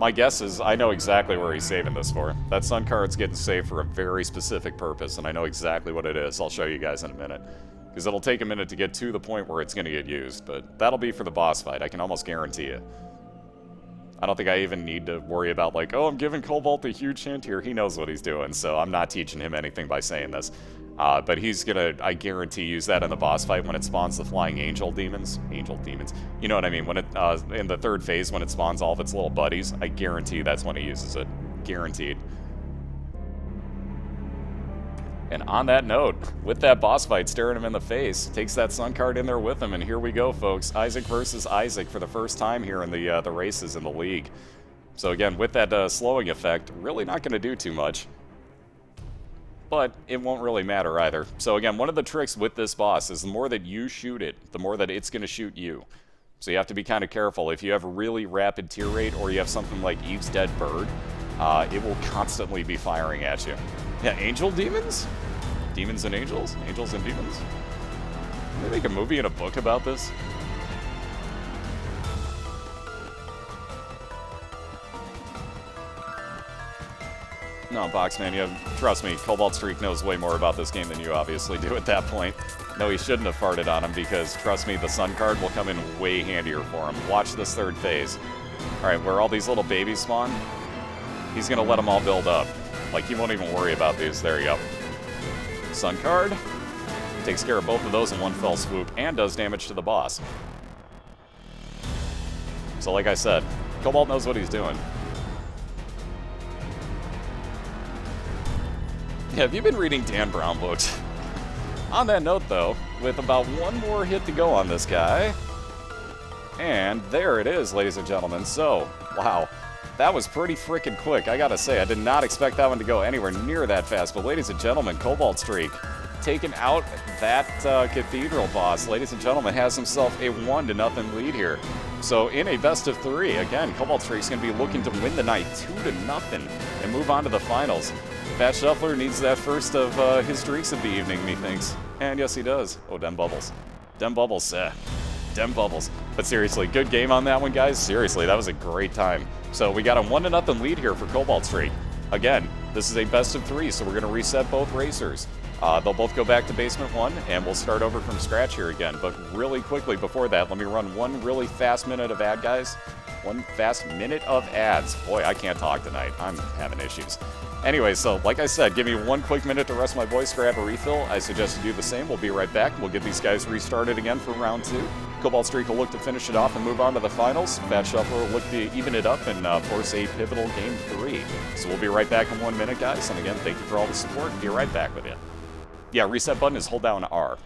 My guess is I know exactly where he's saving this for. That Sun card's getting saved for a very specific purpose, and I know exactly what it is. I'll show you guys in a minute. Because it'll take a minute to get to the point where it's going to get used, but that'll be for the boss fight, I can almost guarantee it. I don't think I even need to worry about like, oh, I'm giving Cobalt a huge hint here. He knows what he's doing, so I'm not teaching him anything by saying this. But he's gonna, I guarantee, use that in the boss fight when it spawns the flying angel demons. Angel demons. You know what I mean? When it, in the third phase, when it spawns all of its little buddies, I guarantee that's when he uses it. Guaranteed. And on that note, with that boss fight staring him in the face, takes that Sun card in there with him, and here we go, folks. Isaac versus Isaac for the first time here in the races in the league. So again, with that slowing effect, really not going to do too much. But it won't really matter either. So again, one of the tricks with this boss is the more that you shoot it, the more that it's going to shoot you. So you have to be kind of careful. If you have a really rapid tear rate, or you have something like Eve's Dead Bird, it will constantly be firing at you. Yeah, angel demons? Demons and angels? Angels and demons? Can they make a movie and a book about this? No, Boxman, yeah, trust me, CobaltStreak knows way more about this game than you obviously do at that point. No, he shouldn't have farted on him because, trust me, the Sun card will come in way handier for him. Watch this third phase. Alright, where all these little babies spawn, he's going to let them all build up. Like, he won't even worry about these. There you go. Sun card takes care of both of those in one fell swoop and does damage to the boss. So like I said, Cobalt knows what he's doing. Yeah, have you been reading Dan Brown books? On that note, though, with about one more hit to go on this guy, and there it is, ladies and gentlemen. So, wow. That was pretty freaking quick, I gotta say. I did not expect that one to go anywhere near that fast. But ladies and gentlemen, CobaltStreak taking out that Cathedral boss. Ladies and gentlemen, has himself a 1-0 lead here. So in a best of 3, again, CobaltStreak's going to be looking to win the night 2-0 and move on to the finals. TheFatShuffler needs that first of his streaks of the evening, methinks. And yes, he does. Oh, dem bubbles. Dem bubbles, Dem bubbles. But seriously, good game on that one, guys. Seriously, that was a great time. So we got a 1-0 lead here for CobaltStreak. Again, this is a best of 3, so we're going to reset both racers. They'll both go back to Basement 1, and we'll start over from scratch here again. But really quickly before that, let me run one really fast minute of ad, guys. One fast minute of ads. Boy, I can't talk tonight. I'm having issues. Anyway, so like I said, give me one quick minute to rest my voice, grab a refill. I suggest you do the same. We'll be right back. We'll get these guys restarted again for round 2. CobaltStreak will look to finish it off and move on to the finals. TheFatShuffler will look to even it up and force a pivotal game 3. So we'll be right back in 1 minute, guys. And again, thank you for all the support. Be right back with you. Yeah, reset button is hold down R.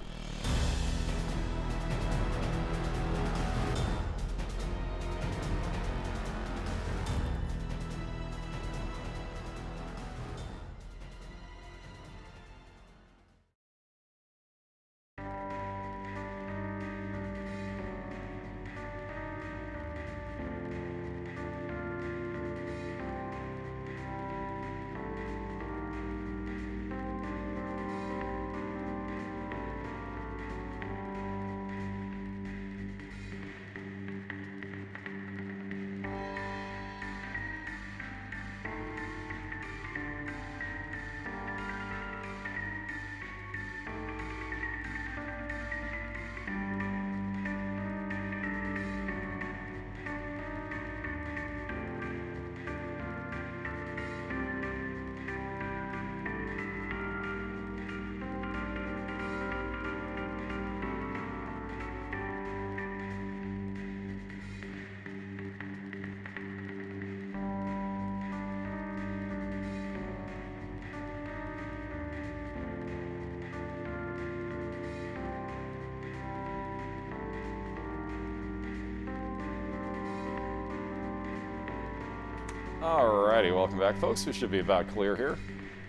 Alrighty, welcome back, folks. We should be about clear here.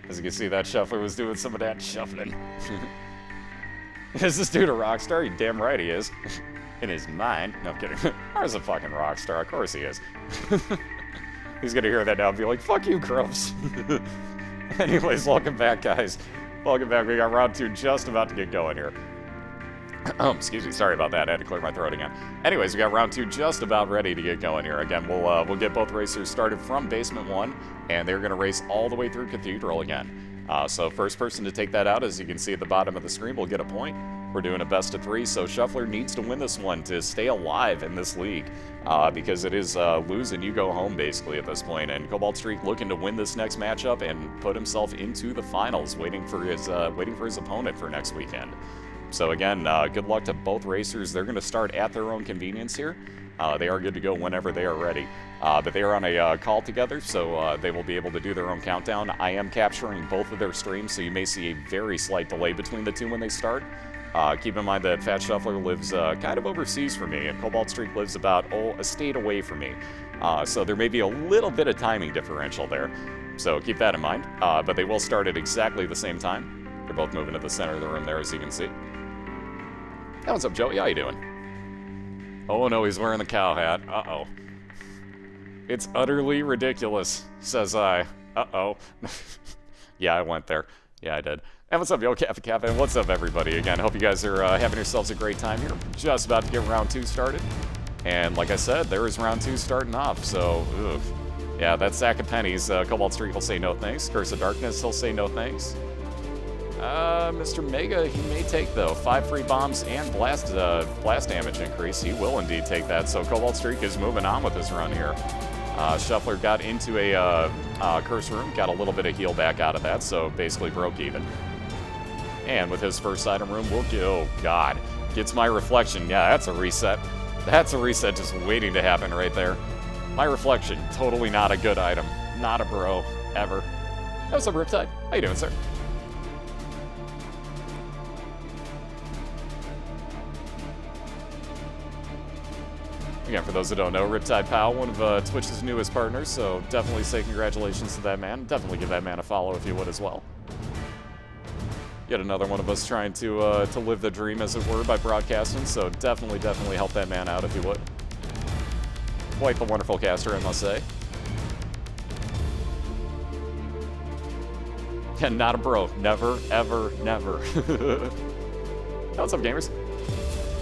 As you can see, that shuffler was doing some of that shuffling. Is this dude a rock star? You damn right he is. In his mind. No, I'm kidding. Har's a fucking rock star. Of course he is. He's gonna hear that now and be like, fuck you, Krubs. Anyways, welcome back, guys. Welcome back. We got round 2 just about to get going here. Excuse me, sorry about that. I had to clear my throat again. Anyways, we got round 2 just about ready to get going here. Again, we'll get both racers started from Basement 1, and they're going to race all the way through Cathedral again. So first person to take that out, as you can see at the bottom of the screen, will get a point. We're doing a best of 3, so Shuffler needs to win this one to stay alive in this league, because it is lose and you go home basically at this point. And CobaltStreak looking to win this next matchup and put himself into the finals, waiting for his opponent for next weekend. So again, good luck to both racers. They're going to start at their own convenience here. They are good to go whenever they are ready. But they are on a call together, so they will be able to do their own countdown. I am capturing both of their streams, so you may see a very slight delay between the two when they start. Keep in mind that TheFatShuffler lives kind of overseas for me, and CobaltStreak lives about, a state away from me. So there may be a little bit of timing differential there. So keep that in mind. But they will start at exactly the same time. They're both moving to the center of the room there, as you can see. Hey, what's up, Joey? How you doing? Oh no, he's wearing the cow hat. Uh-oh. It's utterly ridiculous, says I. Uh-oh. Yeah, I went there. Yeah, I did. And what's up, yo, Kappa, and what's up, everybody? Again, hope you guys are having yourselves a great time here. Just about to get round 2 started. And like I said, there is round 2 starting off, so, ugh. Yeah, that sack of pennies, CobaltStreak will say no thanks. Curse of Darkness, he'll say no thanks. Mr. Mega, he may take, though. 5 free bombs and blast damage increase. He will indeed take that, so CobaltStreak is moving on with his run here. Shuffler got into a curse room, got a little bit of heal back out of that, so basically broke even. And with his first item room, we'll get, oh god, gets my reflection. Yeah, that's a reset. That's a reset just waiting to happen right there. My reflection, totally not a good item. Not a bro, ever. What's up, Riptide? How you doing, sir? Again, for those that don't know, Riptide Pal, one of Twitch's newest partners, so definitely say congratulations to that man. Definitely give that man a follow if you would as well. Yet another one of us trying to live the dream, as it were, by broadcasting, so definitely help that man out if you would. Quite the wonderful caster, I must say. Yeah, not a bro. Never, ever, never. What's up, gamers?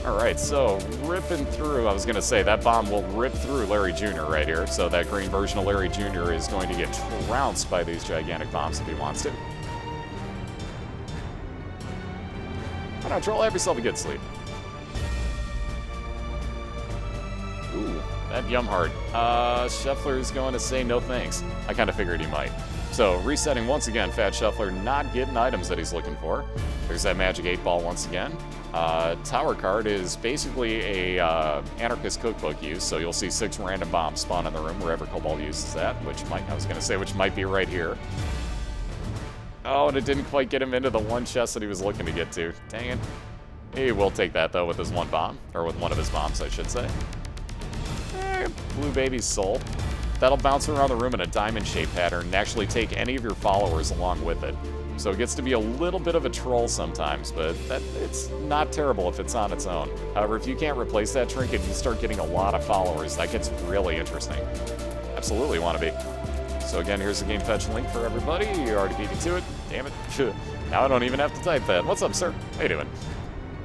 Alright, so ripping through, I was going to say, that bomb will rip through Larry Jr. right here, so that green version of Larry Jr. is going to get trounced by these gigantic bombs if he wants to. Why not, Troll? Have yourself a good sleep. Ooh, that yum heart. Shuffler's going to say no thanks. I kind of figured he might. So, resetting once again, TheFatShuffler not getting items that he's looking for. There's that magic 8-ball once again. Tower card is basically a anarchist cookbook use, so you'll see 6 random bombs spawn in the room wherever Cobalt uses that, which might be right here. Oh, and it didn't quite get him into the one chest that he was looking to get to. Dang it. He will take that, though, with his one bomb. Or with one of his bombs, I should say. Blue Baby's Soul. That'll bounce around the room in a diamond-shaped pattern and actually take any of your followers along with it. So it gets to be a little bit of a troll sometimes, but it's not terrible if it's on its own. However, if you can't replace that trinket and you start getting a lot of followers, that gets really interesting. Absolutely want to be. So again, here's the game fetch link for everybody. You already beat me to it. Damn it. Now I don't even have to type that. What's up, sir? How you doing?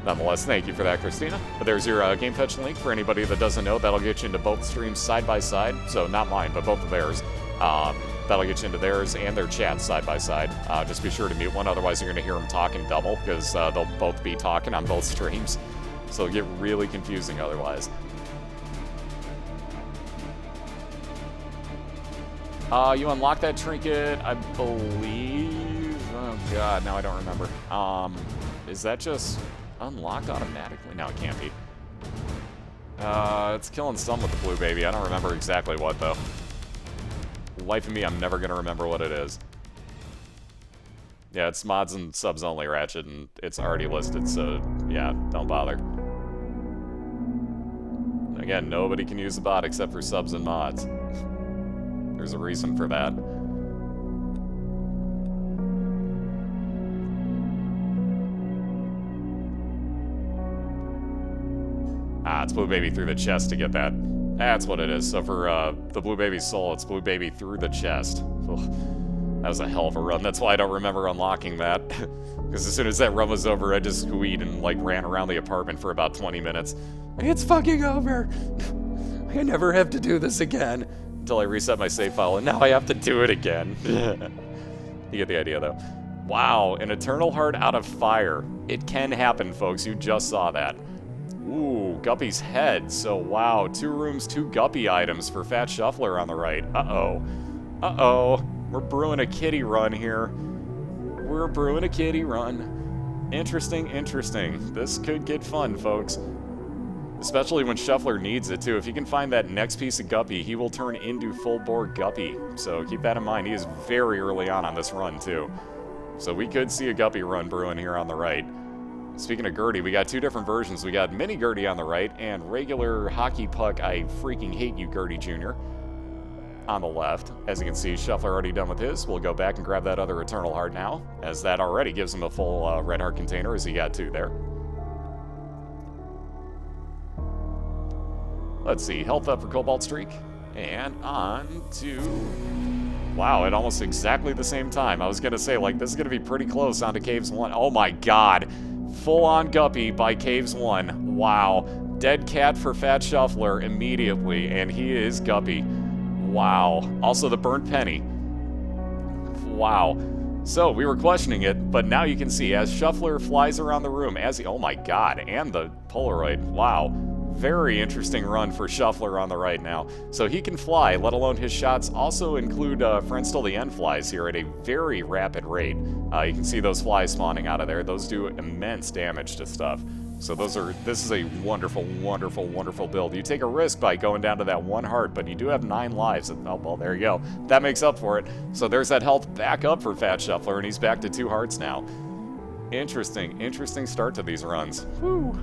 Nonetheless, thank you for that, Christina. But there's your game fetch link for anybody that doesn't know. That'll get you into both streams side by side. So not mine, but both of theirs. That'll get you into theirs and their chats side by side. Just be sure to mute one, otherwise you're going to hear them talking double, because they'll both be talking on both streams. So it'll get really confusing otherwise. You unlock that trinket, I believe. Oh god, now I don't remember. Is that just unlocked automatically? No, it can't be. It's killing some with the blue baby. I don't remember exactly what, though. Life of me, I'm never gonna remember what it is. Yeah, it's mods and subs only, Ratchet, and it's already listed, so yeah, don't bother. Again, nobody can use the bot except for subs and mods. There's a reason for that. It's Blue Baby through the chest to get that. That's what it is. So for the Blue Baby's soul, it's Blue Baby through the chest. Ugh. That was a hell of a run. That's why I don't remember unlocking that. Because as soon as that run was over, I just squeed and like ran around the apartment for about 20 minutes. It's fucking over. I never have to do this again. Until I reset my save file, and now I have to do it again. You get the idea, though. Wow, an Eternal Heart out of fire. It can happen, folks. You just saw that. Ooh, Guppy's head. So, wow, 2 rooms, 2 Guppy items for FatShuffler on the right. Uh-oh. Uh-oh. We're brewing a kitty run here. We're brewing a kitty run. Interesting, interesting. This could get fun, folks. Especially when Shuffler needs it, too. If he can find that next piece of Guppy, he will turn into full-bore Guppy. So keep that in mind. He is very early on this run, too. So we could see a Guppy run brewing here on the right. Speaking of Gertie, we got 2 different versions. We got Mini Gertie on the right and regular Hockey Puck, I freaking hate you, Gertie Jr. on the left. As you can see, Shuffler already done with his. We'll go back and grab that other Eternal Heart now, as that already gives him a full Red Heart container, as he got 2 there. Let's see, health up for CobaltStreak. And on to... Wow, at almost exactly the same time. I was going to say, like, this is going to be pretty close onto Caves 1. Oh my god. Full-on Guppy by Caves 1. Wow. Dead cat for FatShuffler immediately, and he is Guppy. Wow. Also the burnt penny. Wow. So, we were questioning it, but now you can see, as Shuffler flies around the room, as he... Oh my god, and the Polaroid. Wow. Very interesting run for Shuffler on the right now. So he can fly, let alone his shots also include Friends Till the End flies here at a very rapid rate. You can see those flies spawning out of there. Those do immense damage to stuff. So this is a wonderful, wonderful, wonderful build. You take a risk by going down to that 1 heart, but you do have 9 lives. Oh, well, there you go. That makes up for it. So there's that health back up for FatShuffler, and he's back to 2 hearts now. Interesting, interesting start to these runs. Woo!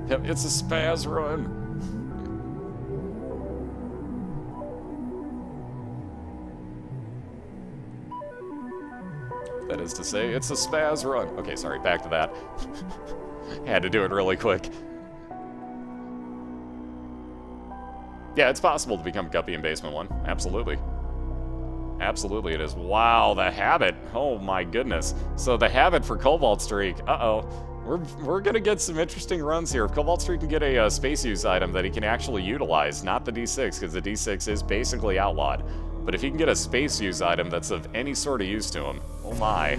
Yep, it's a spaz run. That is to say, it's a spaz run. Okay, sorry, back to that. Had to do it really quick. Yeah, it's possible to become Guppy in Basement 1. Absolutely. Absolutely it is. Wow, the habit. Oh my goodness. So the habit for CobaltStreak. Uh-oh. We're going to get some interesting runs here. If CobaltStreak can get a space use item that he can actually utilize, not the D6, because the D6 is basically outlawed. But if he can get a space use item that's of any sort of use to him, oh my.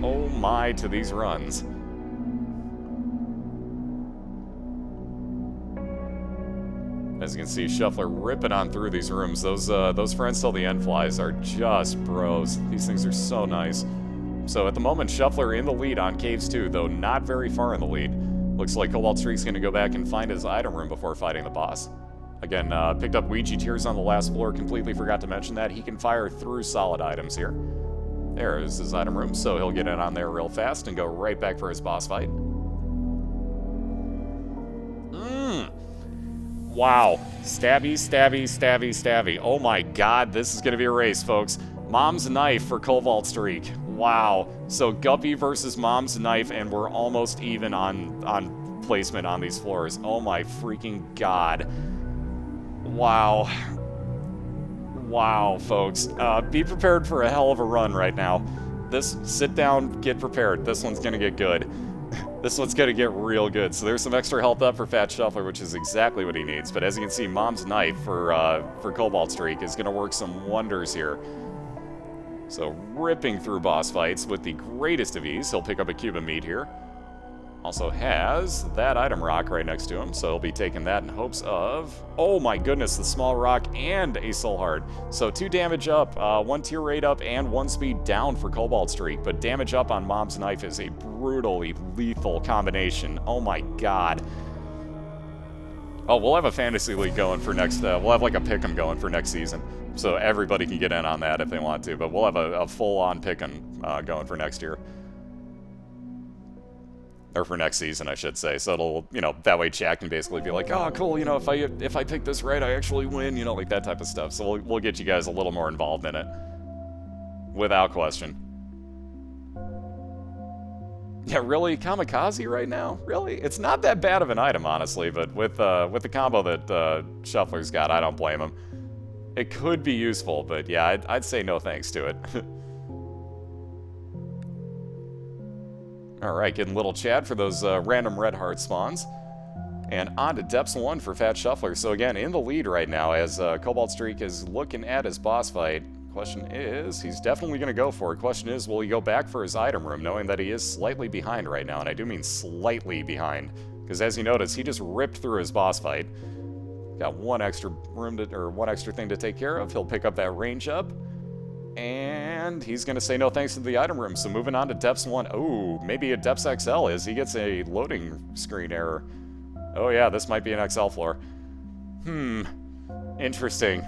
Oh my to these runs. As you can see, Shuffler ripping on through these rooms. Those Friends Till the End flies are just bros. These things are so nice. So at the moment, Shuffler in the lead on Caves 2, though not very far in the lead. Looks like CobaltStreak's going to go back and find his item room before fighting the boss. Again, picked up Ouija Tears on the last floor. Completely forgot to mention that. He can fire through solid items here. There is his item room, so he'll get in on there real fast and go right back for his boss fight. Wow. Stabby, stabby, stabby, stabby. Oh my god, this is going to be a race, folks. Mom's Knife for CobaltStreak. Wow. So Guppy versus Mom's Knife, and we're almost even on placement on these floors. Oh my freaking god. Wow. Wow, folks. Be prepared for a hell of a run right now. Sit down, get prepared. This one's gonna get good. This one's gonna get real good. So there's some extra health up for FatShuffler, which is exactly what he needs. But as you can see, Mom's Knife for CobaltStreak is gonna work some wonders here. So ripping through boss fights with the greatest of ease. He'll pick up a cube of meat here. Also has that item rock right next to him, so he'll be taking that in hopes of... Oh my goodness, the small rock and a soul heart. So 2 damage up, 1 tier rate up, and 1 speed down for CobaltStreak. But damage up on Mom's Knife is a brutally lethal combination. Oh my god. Oh, we'll have a fantasy league going for next... we'll have like a pick'em going for next season. So everybody can get in on that if they want to. But we'll have a full-on pick'em going for next year. Or for next season, I should say. So it'll, you know, that way chat can basically be like, oh, cool, you know, if I pick this right, I actually win, you know, like that type of stuff. So we'll get you guys a little more involved in it. Without question. Yeah, really? Kamikaze right now? Really? It's not that bad of an item, honestly, but with the combo that Shuffler's got, I don't blame him. It could be useful, but yeah, I'd say no thanks to it. Alright, getting little Chad for those random red heart spawns. And on to Depths 1 for FatShuffler. So again, in the lead right now as CobaltStreak is looking at his boss fight. Question is, he's definitely going to go for it. Question is, will he go back for his item room, knowing that he is slightly behind right now? And I do mean slightly behind. Because as you notice, he just ripped through his boss fight. Got one extra room or one extra thing to take care of. He'll pick up that range up. And he's going to say no thanks to the item room. So moving on to Depths 1. Oh, maybe a Depths XL is. He gets a loading screen error. Oh yeah, this might be an XL floor. Interesting.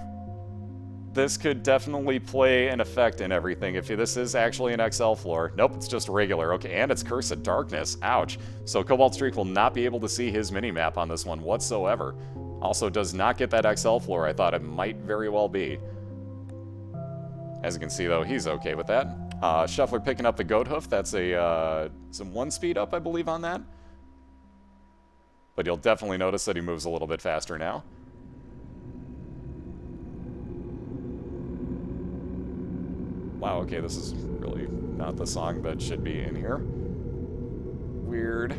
This could definitely play an effect in everything if this is actually an XL floor. Nope, it's just regular. Okay, and it's Curse of Darkness. Ouch. So CobaltStreak will not be able to see his mini-map on this one whatsoever. Also does not get that XL floor. I thought it might very well be. As you can see, though, he's okay with that. Shuffler picking up the Goat Hoof. That's a some 1 speed up, I believe, on that. But you'll definitely notice that he moves a little bit faster now. Wow, okay, this is really not the song that should be in here. Weird.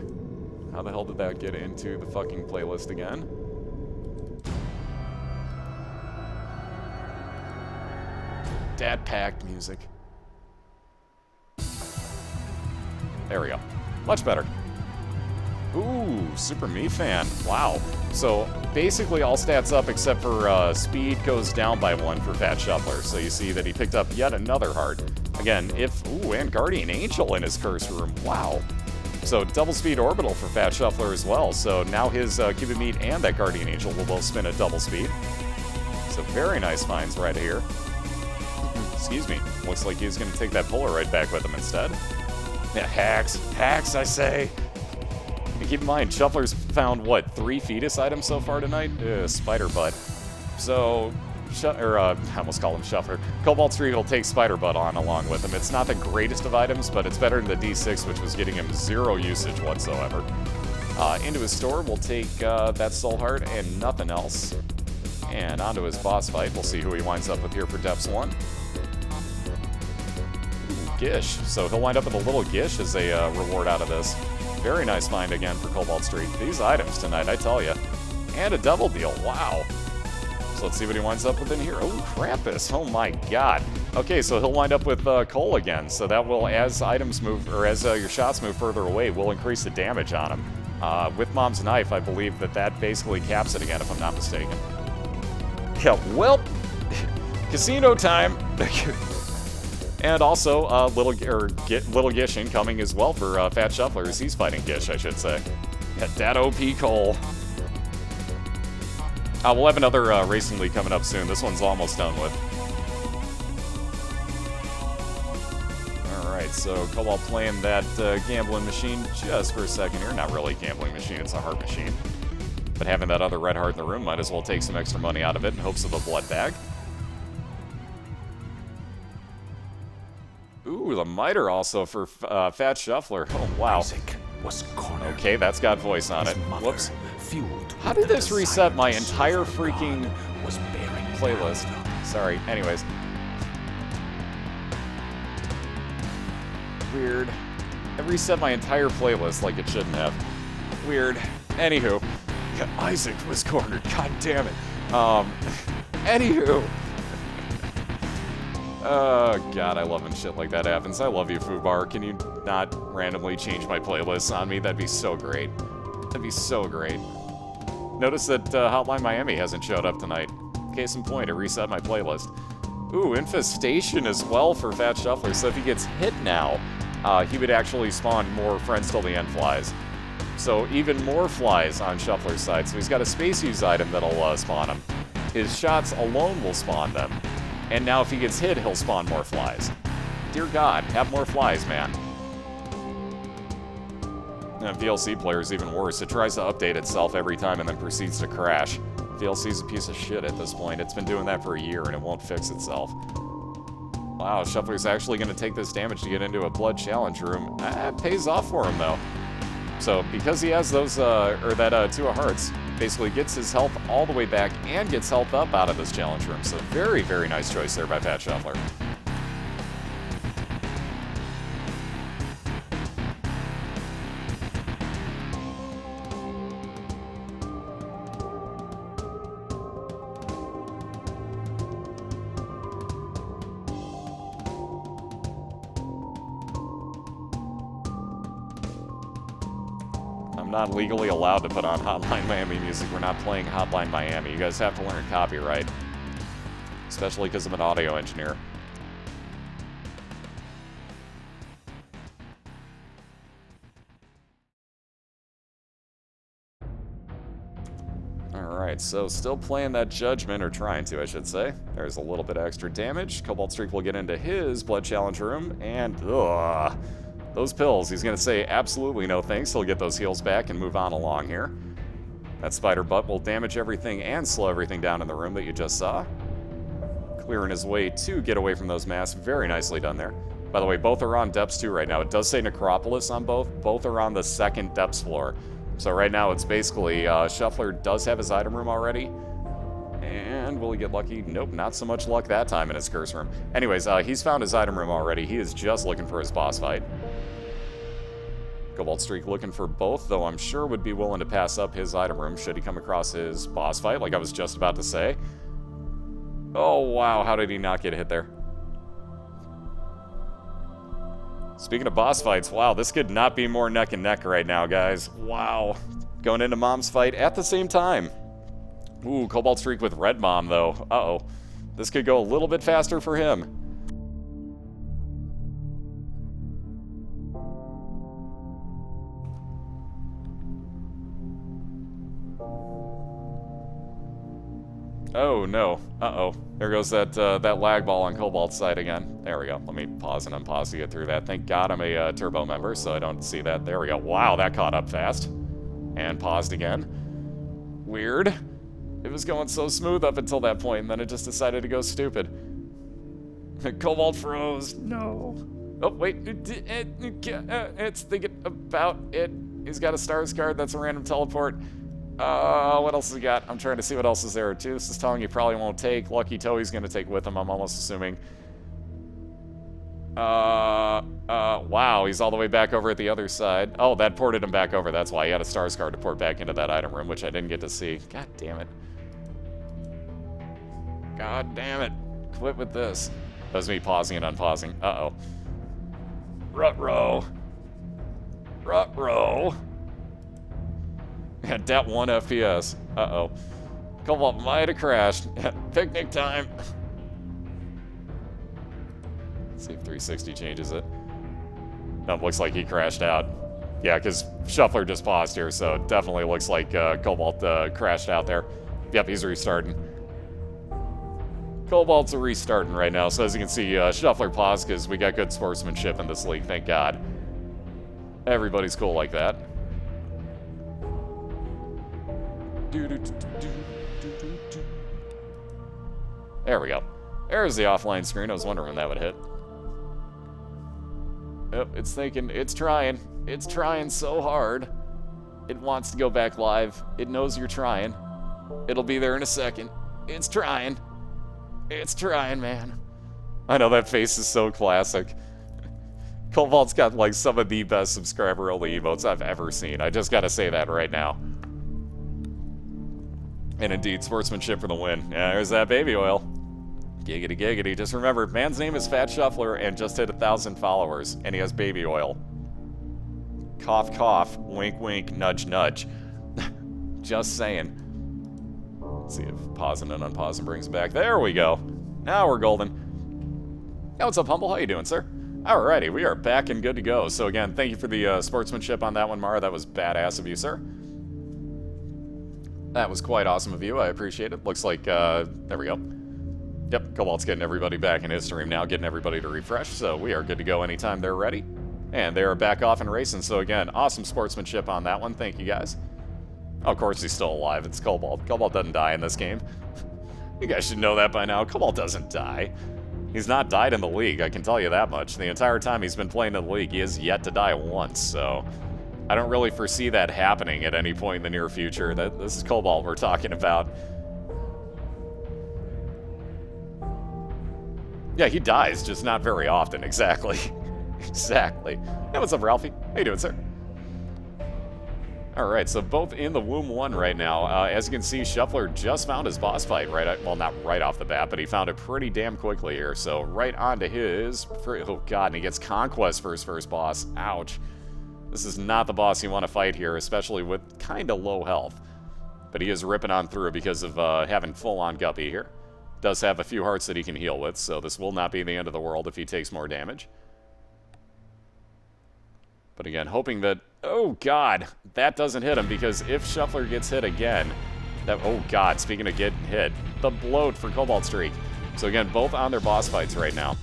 How the hell did that get into the fucking playlist again? Dad-packed music. There we go. Much better. Ooh, Super Me Fan. Wow. So basically all stats up except for speed goes down by 1 for FatShuffler. So you see that he picked up yet another heart. Again, and Guardian Angel in his curse room. Wow. So double speed orbital for FatShuffler as well. So now his Cuban Meat and that Guardian Angel will both spin at double speed. So very nice finds right here. Excuse me. Looks like he's going to take that Polaroid back with him instead. Yeah, hacks. Hacks, I say. And keep in mind, Shuffler's found, what, 3 fetus items so far tonight? Spider Butt. So, I almost call him Shuffler. CobaltStreak will take Spider Butt on along with him. It's not the greatest of items, but it's better than the D6, which was getting him 0 usage whatsoever. Into his store, we'll take that Soul Heart and nothing else. And onto his boss fight. We'll see who he winds up with here for Depths 1. Ooh, Gish. So he'll wind up with a little Gish as a reward out of this. Very nice find again for CobaltStreak. These items tonight, I tell you. And a double deal. Wow. So let's see what he winds up with in here. Oh, Krampus. Oh my god. Okay, so he'll wind up with Cole again. So that will, as items move, or as your shots move further away, will increase the damage on him. With Mom's Knife, I believe that basically caps it again, if I'm not mistaken. Yeah, well, casino time. And also, Little Gish incoming as well for FatShuffler as he's fighting Gish, I should say. Yeah, that OP Cole. We'll have another Racing League coming up soon. This one's almost done with. Alright, so Cobalt playing that gambling machine just for a second here. Not really a gambling machine, it's a heart machine. But having that other red heart in the room, might as well take some extra money out of it in hopes of a blood bag. Ooh, the miter also for FatShuffler. Oh, wow. Isaac was cornered. Okay, that's got voice on it. Whoops. How did this reset my entire freaking playlist? Sorry. Anyways. Weird. It reset my entire playlist like it shouldn't have. Weird. Anywho. Isaac was cornered. God damn it. Anywho. Oh, God, I love when shit like that happens. I love you, Fubar. Can you not randomly change my playlists on me? That'd be so great. That'd be so great. Notice that Hotline Miami hasn't showed up tonight. Case in point, it reset my playlist. Ooh, Infestation as well for FatShuffler. So if he gets hit now, he would actually spawn more Friends Till the End flies. So even more flies on Shuffler's side. So he's got a Space Use item that'll spawn him. His shots alone will spawn them. And now if he gets hit, he'll spawn more flies. Dear God, have more flies, man. And VLC player is even worse. It tries to update itself every time and then proceeds to crash. VLC's a piece of shit at this point. It's been doing that for a year and it won't fix itself. Wow, Shuffler's actually going to take this damage to get into a blood challenge room. It pays off for him, though. So, because he has those, that 2 of hearts, basically gets his health all the way back and gets health up out of this challenge room. So, very, very nice choice there by FatShuffler. not legally allowed to put on Hotline Miami music. We're not playing Hotline Miami. You guys have to learn copyright. Especially because I'm an audio engineer. Alright, so still playing that Judgment, or trying to, I should say. There's a little bit of extra damage. CobaltStreak will get into his Blood Challenge room, and those pills, he's going to say absolutely no thanks. He'll get those heals back and move on along here. That Spider Butt will damage everything and slow everything down in the room that you just saw. Clearing his way to get away from those masks. Very nicely done there. By the way, both are on depths 2 right now. It does say Necropolis on both. Both are on the 2nd depths floor. So right now it's basically, Shuffler does have his item room already. And will he get lucky? Nope, not so much luck that time in his curse room. Anyways, he's found his item room already. He is just looking for his boss fight. CobaltStreak looking for both, though I'm sure would be willing to pass up his item room should he come across his boss fight, like I was just about to say. Oh, wow, how did he not get hit there? Speaking of boss fights, wow, this could not be more neck and neck right now, guys. Wow. Going into Mom's fight at the same time. Ooh, CobaltStreak with Red Mom, though. Uh-oh. This could go a little bit faster for him. Oh, no. Uh-oh. There goes that lag ball on Cobalt's side again. There we go. Let me pause and unpause to get through that. Thank God I'm a Turbo member, so I don't see that. There we go. Wow, that caught up fast. And paused again. Weird. It was going so smooth up until that point, and then it just decided to go stupid. Cobalt froze. No. Oh, wait. It's thinking about it. He's got a Stars card. That's a random teleport. What else has he got? I'm trying to see what else is there. Juice is telling you probably won't take. Lucky Toe he's going to take with him, I'm almost assuming. Wow, he's all the way back over at the other side. Oh, that ported him back over. That's why he had a Stars card to port back into that item room, which I didn't get to see. God damn it. God damn it. Quit with this. That was me pausing and unpausing. Uh-oh. Rut-row. Rut-row. At that 1 FPS. Uh-oh. Cobalt might have crashed. Picnic time. Let's see if 360 changes it. No, looks like he crashed out. Yeah, because Shuffler just paused here, so it definitely looks like Cobalt crashed out there. Yep, he's restarting. Cobalt's restarting right now, so as you can see, Shuffler paused because we got good sportsmanship in this league, thank God. Everybody's cool like that. There we go. There's the offline screen. I was wondering when that would hit. Yep, it's thinking. It's trying. It's trying so hard. It wants to go back live. It knows you're trying. It'll be there in a second. It's trying. It's trying, man. I know that face is so classic. Cobalt's got like some of the best subscriber-only emotes I've ever seen. I just gotta say that right now. And indeed, sportsmanship for the win. Yeah, there's that baby oil. Giggity giggity. Just remember, man's name is TheFatShuffler and just hit 1,000 followers. And he has baby oil. Cough, cough. Wink, wink. Nudge, nudge. Just saying. Let's see if pausing and unpausing brings it back. There we go. Now we're golden. Hey, what's up, Humble? How you doing, sir? Alrighty, we are back and good to go. So again, thank you for the sportsmanship on that one, Mara. That was badass of you, sir. That was quite awesome of you. I appreciate it. Looks like, there we go. Yep, Cobalt's getting everybody back in his stream now, getting everybody to refresh, so we are good to go anytime they're ready. And they are back off and racing, so again, awesome sportsmanship on that one. Thank you, guys. Of course, he's still alive. It's Cobalt. Cobalt doesn't die in this game. You guys should know that by now. Cobalt doesn't die. He's not died in the league, I can tell you that much. The entire time he's been playing in the league, he has yet to die once, so I don't really foresee that happening at any point in the near future. This is Cobalt we're talking about. Yeah, he dies, just not very often, exactly. Exactly. Hey, what's up, Ralphie? How you doing, sir? Alright, so both in the Womb 1 right now. As you can see, Shuffler just found his boss fight well, not right off the bat, but he found it pretty damn quickly here. So right onto his... Oh, God, and he gets Conquest for his first boss. Ouch. This is not the boss you want to fight here, especially with kind of low health. But he is ripping on through because of having full-on Guppy here. Does have a few hearts that he can heal with, so this will not be the end of the world if he takes more damage. But again, hoping that... Oh, God! That doesn't hit him, because if Shuffler gets hit again... Oh, God, speaking of getting hit, the bloat for CobaltStreak. So again, both on their boss fights right now.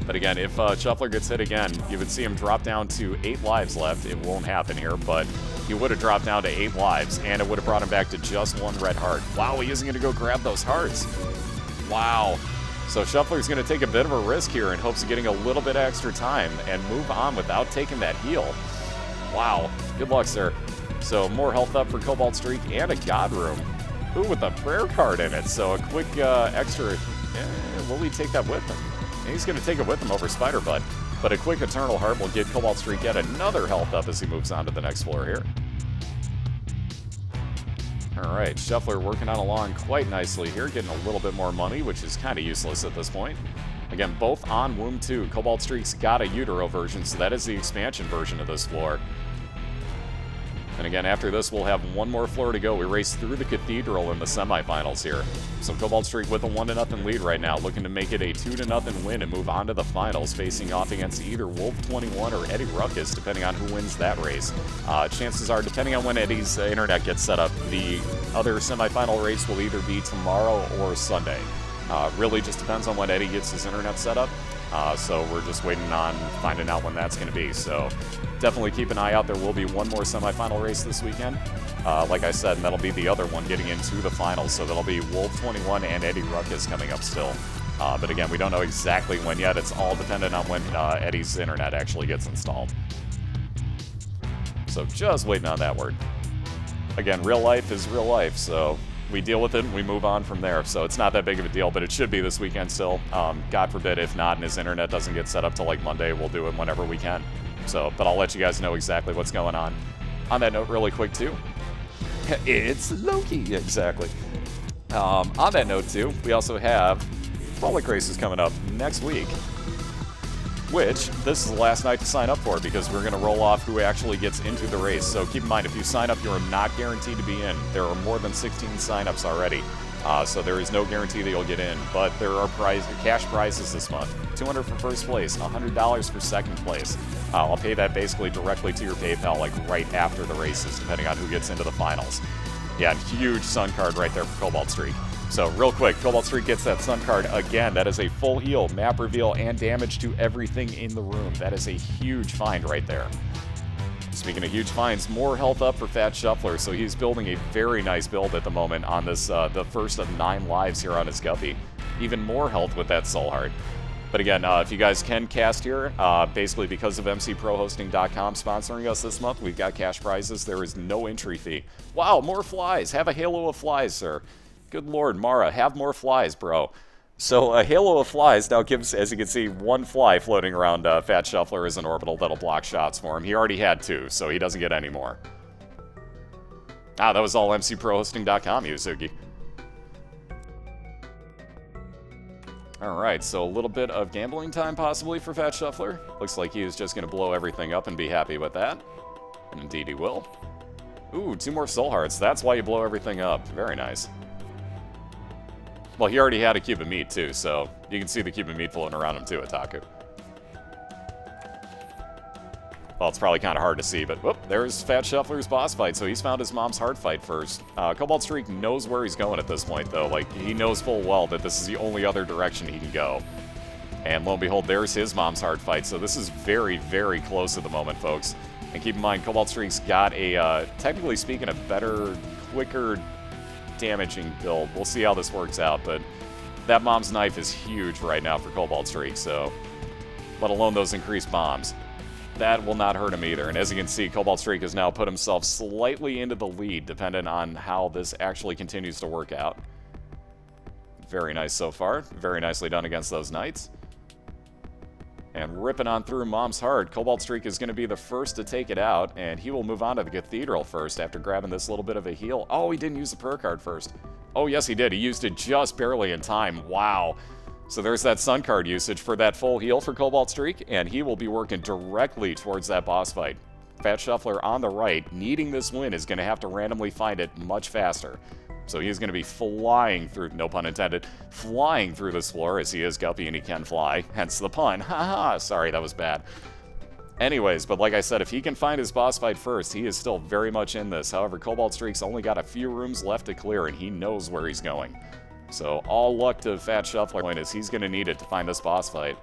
But again, if Shuffler gets hit again, you would see him drop down to 8 lives left. It won't happen here, but he would have dropped down to 8 lives, and it would have brought him back to just 1 red heart. Wow, he isn't going to go grab those hearts. Wow. So Shuffler's going to take a bit of a risk here in hopes of getting a little bit extra time and move on without taking that heal. Wow. Good luck, sir. So more health up for CobaltStreak and a God Room. Ooh, with a prayer card in it. So a quick extra... will he take that with him? He's going to take it with him over Spider Butt. But a quick Eternal Heart will give CobaltStreak yet another health up as he moves on to the next floor here. Alright, Shuffler working on along quite nicely here, getting a little bit more money, which is kind of useless at this point. Again, both on Womb 2. CobaltStreak's got a Utero version, so that is the expansion version of this floor. And again, after this, we'll have one more floor to go. We race through the Cathedral in the semifinals here. So CobaltStreak with a 1-0 lead right now, looking to make it a 2-0 win and move on to the finals, facing off against either Wolf21 or Eddie Ruckus, depending on who wins that race. Chances are, depending on when Eddie's internet gets set up, the other semifinal race will either be tomorrow or Sunday. Really just depends on when Eddie gets his internet set up. So we're just waiting on finding out when that's going to be. So definitely keep an eye out. There will be one more semifinal race this weekend. Like I said, and that'll be the other one getting into the finals. So that'll be Wolf21 and Eddie Ruckus coming up still. But again, we don't know exactly when yet. It's all dependent on when Eddie's internet actually gets installed. So just waiting on that word. Again, real life is real life, so we deal with it and we move on from there. So it's not that big of a deal, but it should be this weekend still. God forbid if not and his internet doesn't get set up till like Monday, we'll do it whenever we can. So, but I'll let you guys know exactly what's going on. On that note, really quick too, it's Loki, exactly. On that note too, we also have Frolic races coming up next week, which this is the last night to sign up for because we're going to roll off who actually gets into the race. So keep in mind, if you sign up, you're not guaranteed to be in. There are more than 16 signups already, so there is no guarantee that you'll get in. But there are cash prizes this month: $200 for first place, $100 for second place. I'll pay that basically directly to your PayPal, like right after the races, depending on who gets into the finals. Yeah, huge Sun card right there for CobaltStreak. So real quick, CobaltStreak gets that Sun card again. That is a full heal, map reveal, and damage to everything in the room. That is a huge find right there. Speaking of huge finds, more health up for TheFatShuffler. So he's building a very nice build at the moment on this, the first of 9 lives here on his Guppy. Even more health with that Soul Heart. But again, if you guys can cast here, basically because of mcprohosting.com sponsoring us this month, we've got cash prizes. There is no entry fee. Wow, more flies. Have a halo of flies, sir. Good lord, Mara, have more flies, bro. So a halo of flies now gives, as you can see, 1 fly floating around TheFatShuffler as an orbital that'll block shots for him. He already had 2, so he doesn't get any more. That was all mcprohosting.com, Yuzuki. Alright, so a little bit of gambling time possibly for TheFatShuffler. Looks like he is just going to blow everything up and be happy with that. And indeed he will. Ooh, 2 more Soul Hearts. That's why you blow everything up. Very nice. Well, he already had a cube of meat, too, so you can see the cube of meat floating around him, too, Otaku. Well, it's probably kind of hard to see, but whoop, there's TheFatShuffler's boss fight, so he's found his mom's heart fight first. CobaltStreak knows where he's going at this point, though. Like, he knows full well that this is the only other direction he can go. And lo and behold, there's his mom's heart fight, so this is very, very close at the moment, folks. And keep in mind, CobaltStreak's got a, technically speaking, a better, quicker damaging build. We'll see how this works out, but that mom's knife is huge right now for CobaltStreak, so let alone those increased bombs. That will not hurt him either. And as you can see, CobaltStreak has now put himself slightly into the lead, depending on how this actually continues to work out. Very nice so far. Very nicely done against those knights. And ripping on through Mom's Heart, CobaltStreak is going to be the first to take it out, and he will move on to the Cathedral first after grabbing this little bit of a heal. Oh, he didn't use the prayer card first. Oh, yes, he did. He used it just barely in time. Wow. So there's that Sun card usage for that full heal for CobaltStreak, and he will be working directly towards that boss fight. TheFatShuffler on the right, needing this win, is going to have to randomly find it much faster. So he's going to be flying through, no pun intended, flying through this floor as he is Guppy and he can fly, hence the pun. Haha, sorry, that was bad. Anyways, but like I said, if he can find his boss fight first, he is still very much in this. However, CobaltStreak's only got a few rooms left to clear, and he knows where he's going. So all luck to TheFatShuffler as he's going to need it to find this boss fight.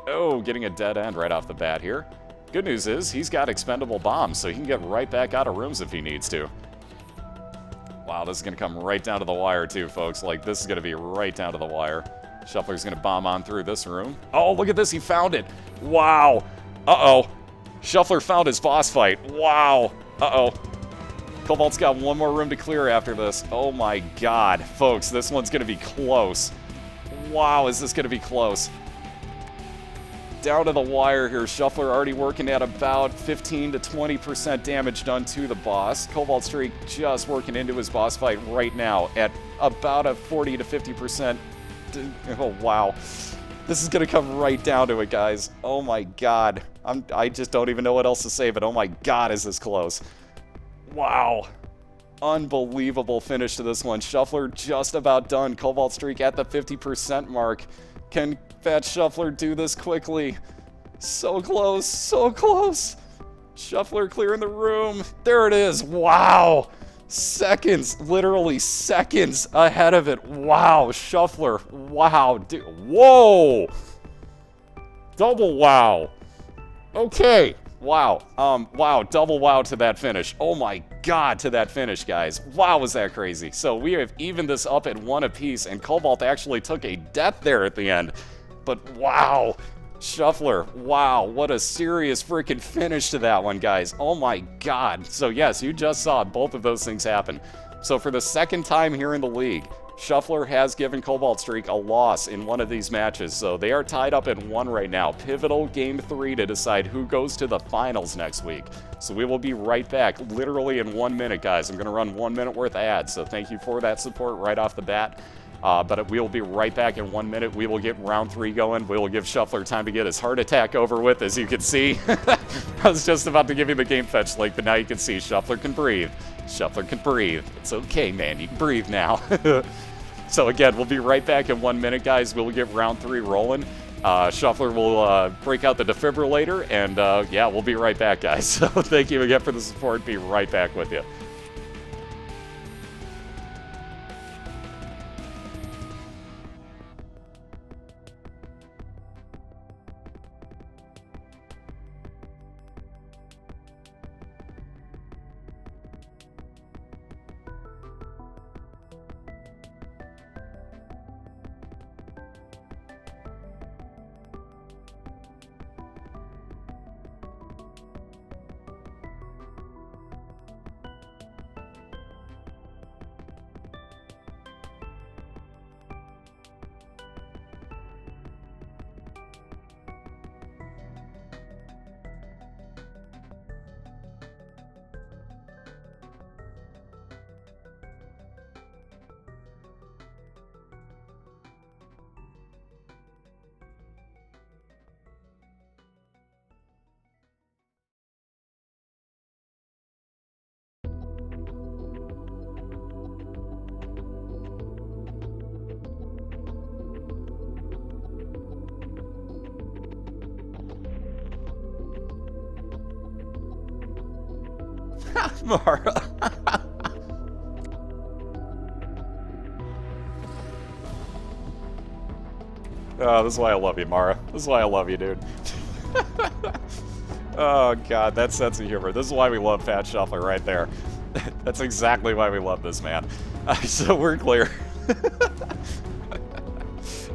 Oh, getting a dead end right off the bat here. Good news is, he's got expendable bombs, so he can get right back out of rooms if he needs to. Wow, this is going to come right down to the wire too, folks. Like, this is going to be right down to the wire. Shuffler's going to bomb on through this room. Oh, look at this, he found it! Wow! Uh-oh. Shuffler found his boss fight. Wow. Uh-oh. Cobalt's got one more room to clear after this. Oh my god. Folks, this one's going to be close. Wow, is this going to be close. Down to the wire here. Shuffler already working at about 15 to 20% damage done to the boss. CobaltStreak just working into his boss fight right now at about a 40 to 50%. Oh, wow. This is going to come right down to it, guys. Oh my god. I just don't even know what else to say, but oh my god, is this close. Wow. Unbelievable finish to this one. Shuffler just about done. CobaltStreak at the 50% mark. Can TheFatShuffler do this quickly? So close, so close. Shuffler clearing the room. There it is. Wow. Seconds, literally seconds ahead of it. Wow, Shuffler. Wow. Dude. Whoa. Double wow. Okay. Wow. Wow. Double wow to that finish. Oh my god, to that finish, guys. Wow, was that crazy. So we have evened this up at 1 apiece, and Cobalt actually took a death there at the end. But wow. Shuffler, wow, what a serious freaking finish to that one, guys. Oh my god. So yes, you just saw both of those things happen. So for the second time here in the league, Shuffler has given CobaltStreak a loss in one of these matches. So they are tied up at 1 right now. Pivotal game 3 to decide who goes to the finals next week. So we will be right back literally in 1 minute, guys. I'm going to run 1 minute worth of ads. So thank you for that support right off the bat. But we will be right back in 1 minute. We will get round 3 going. We will give Shuffler time to get his heart attack over with, as you can see. I was just about to give you the game fetch link, but now you can see Shuffler can breathe. Shuffler can breathe. It's okay, man. You can breathe now. So again, we'll be right back in 1 minute, guys. We'll get round 3 rolling. Shuffler will break out the defibrillator, and yeah, we'll be right back, guys. So thank you again for the support. Be right back with you. Mara. Oh, this is why I love you, Mara. This is why I love you, dude. Oh, God, that sense of humor. This is why we love TheFatShuffler right there. That's exactly why we love this man. So we're clear.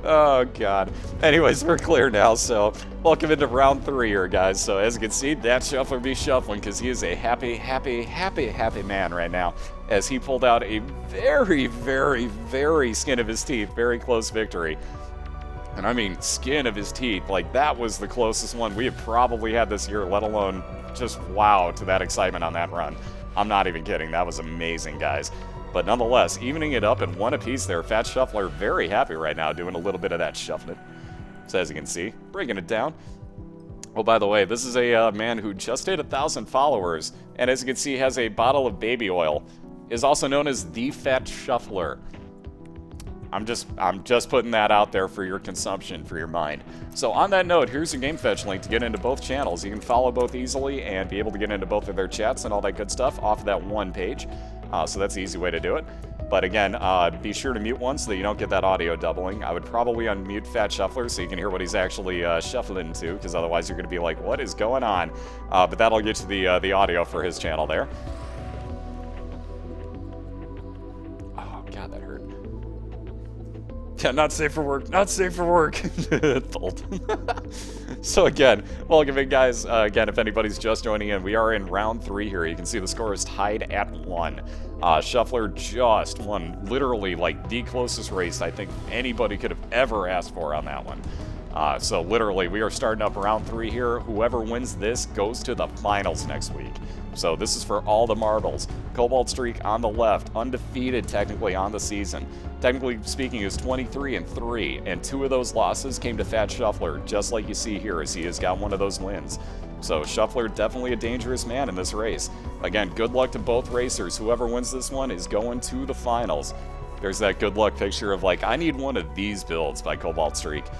Oh, God. Anyways, we're clear now, so welcome into round 3 here, guys. So as you can see, TheFatShuffler be shuffling because he is a happy, happy, happy, happy man right now as he pulled out a very, very, very skin of his teeth, very close victory. And I mean skin of his teeth. Like, that was the closest one we have probably had this year, let alone just wow to that excitement on that run. I'm not even kidding. That was amazing, guys. But nonetheless, evening it up at 1 apiece there. TheFatShuffler very happy right now doing a little bit of that shuffling. So as you can see, breaking it down. Oh, by the way, this is a man who just hit 1,000 followers, and as you can see, has a bottle of baby oil. Is also known as TheFatShuffler. I'm just putting that out there for your consumption, for your mind. So on that note, here's your game fetch link to get into both channels. You can follow both easily and be able to get into both of their chats and all that good stuff off of that one page. So that's the easy way to do it. But again, be sure to mute one so that you don't get that audio doubling. I would probably unmute TheFatShuffler so you can hear what he's actually shuffling to, because otherwise you're going to be like, what is going on? But that'll get you the audio for his channel there. Oh, God, that hurt. Yeah, not safe for work. Not safe for work. So again, welcome in, guys. Again, if anybody's just joining in, we are in round 3 here. You can see the score is tied at 1. Shuffler just won literally like the closest race I think anybody could have ever asked for on that one. So literally, we are starting up round 3 here. Whoever wins this goes to the finals next week. So this is for all the marbles. CobaltStreak on the left, undefeated technically on the season. Technically speaking, is 23-3, and 2 of those losses came to TheFatShuffler, just like you see here, as he has got one of those wins. So Shuffler definitely a dangerous man in this race. Again, good luck to both racers. Whoever wins this one is going to the finals. There's that good luck picture of like, I need one of these builds by CobaltStreak.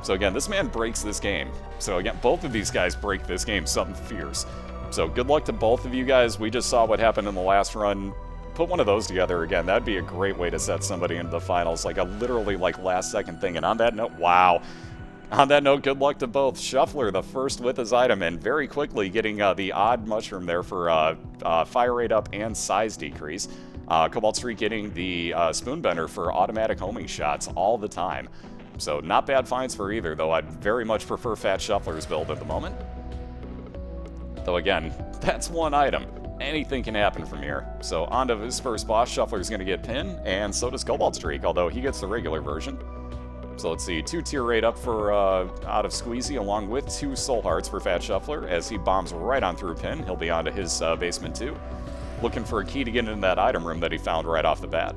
So again, this man breaks this game. So again, both of these guys break this game something fierce. So good luck to both of you guys. We just saw what happened in the last run. Put one of those together again. That'd be a great way to set somebody into the finals, like a literally like last second thing. And on that note, wow. On that note, good luck to both. Shuffler, the first with his item, and very quickly getting the odd mushroom there for fire rate up and size decrease. CobaltStreak getting the spoonbender for automatic homing shots all the time. So not bad finds for either, though I'd very much prefer TheFatShuffler's build at the moment. Though again, that's one item. Anything can happen from here. So on to his first boss. Shuffler's going to get Pin, and so does CobaltStreak, although he gets the regular version. So let's see, 2 tier rate up for out of Squeezy, along with 2 soul hearts for TheFatShuffler. As he bombs right on through Pin, he'll be on to his basement too. Looking for a key to get into that item room that he found right off the bat.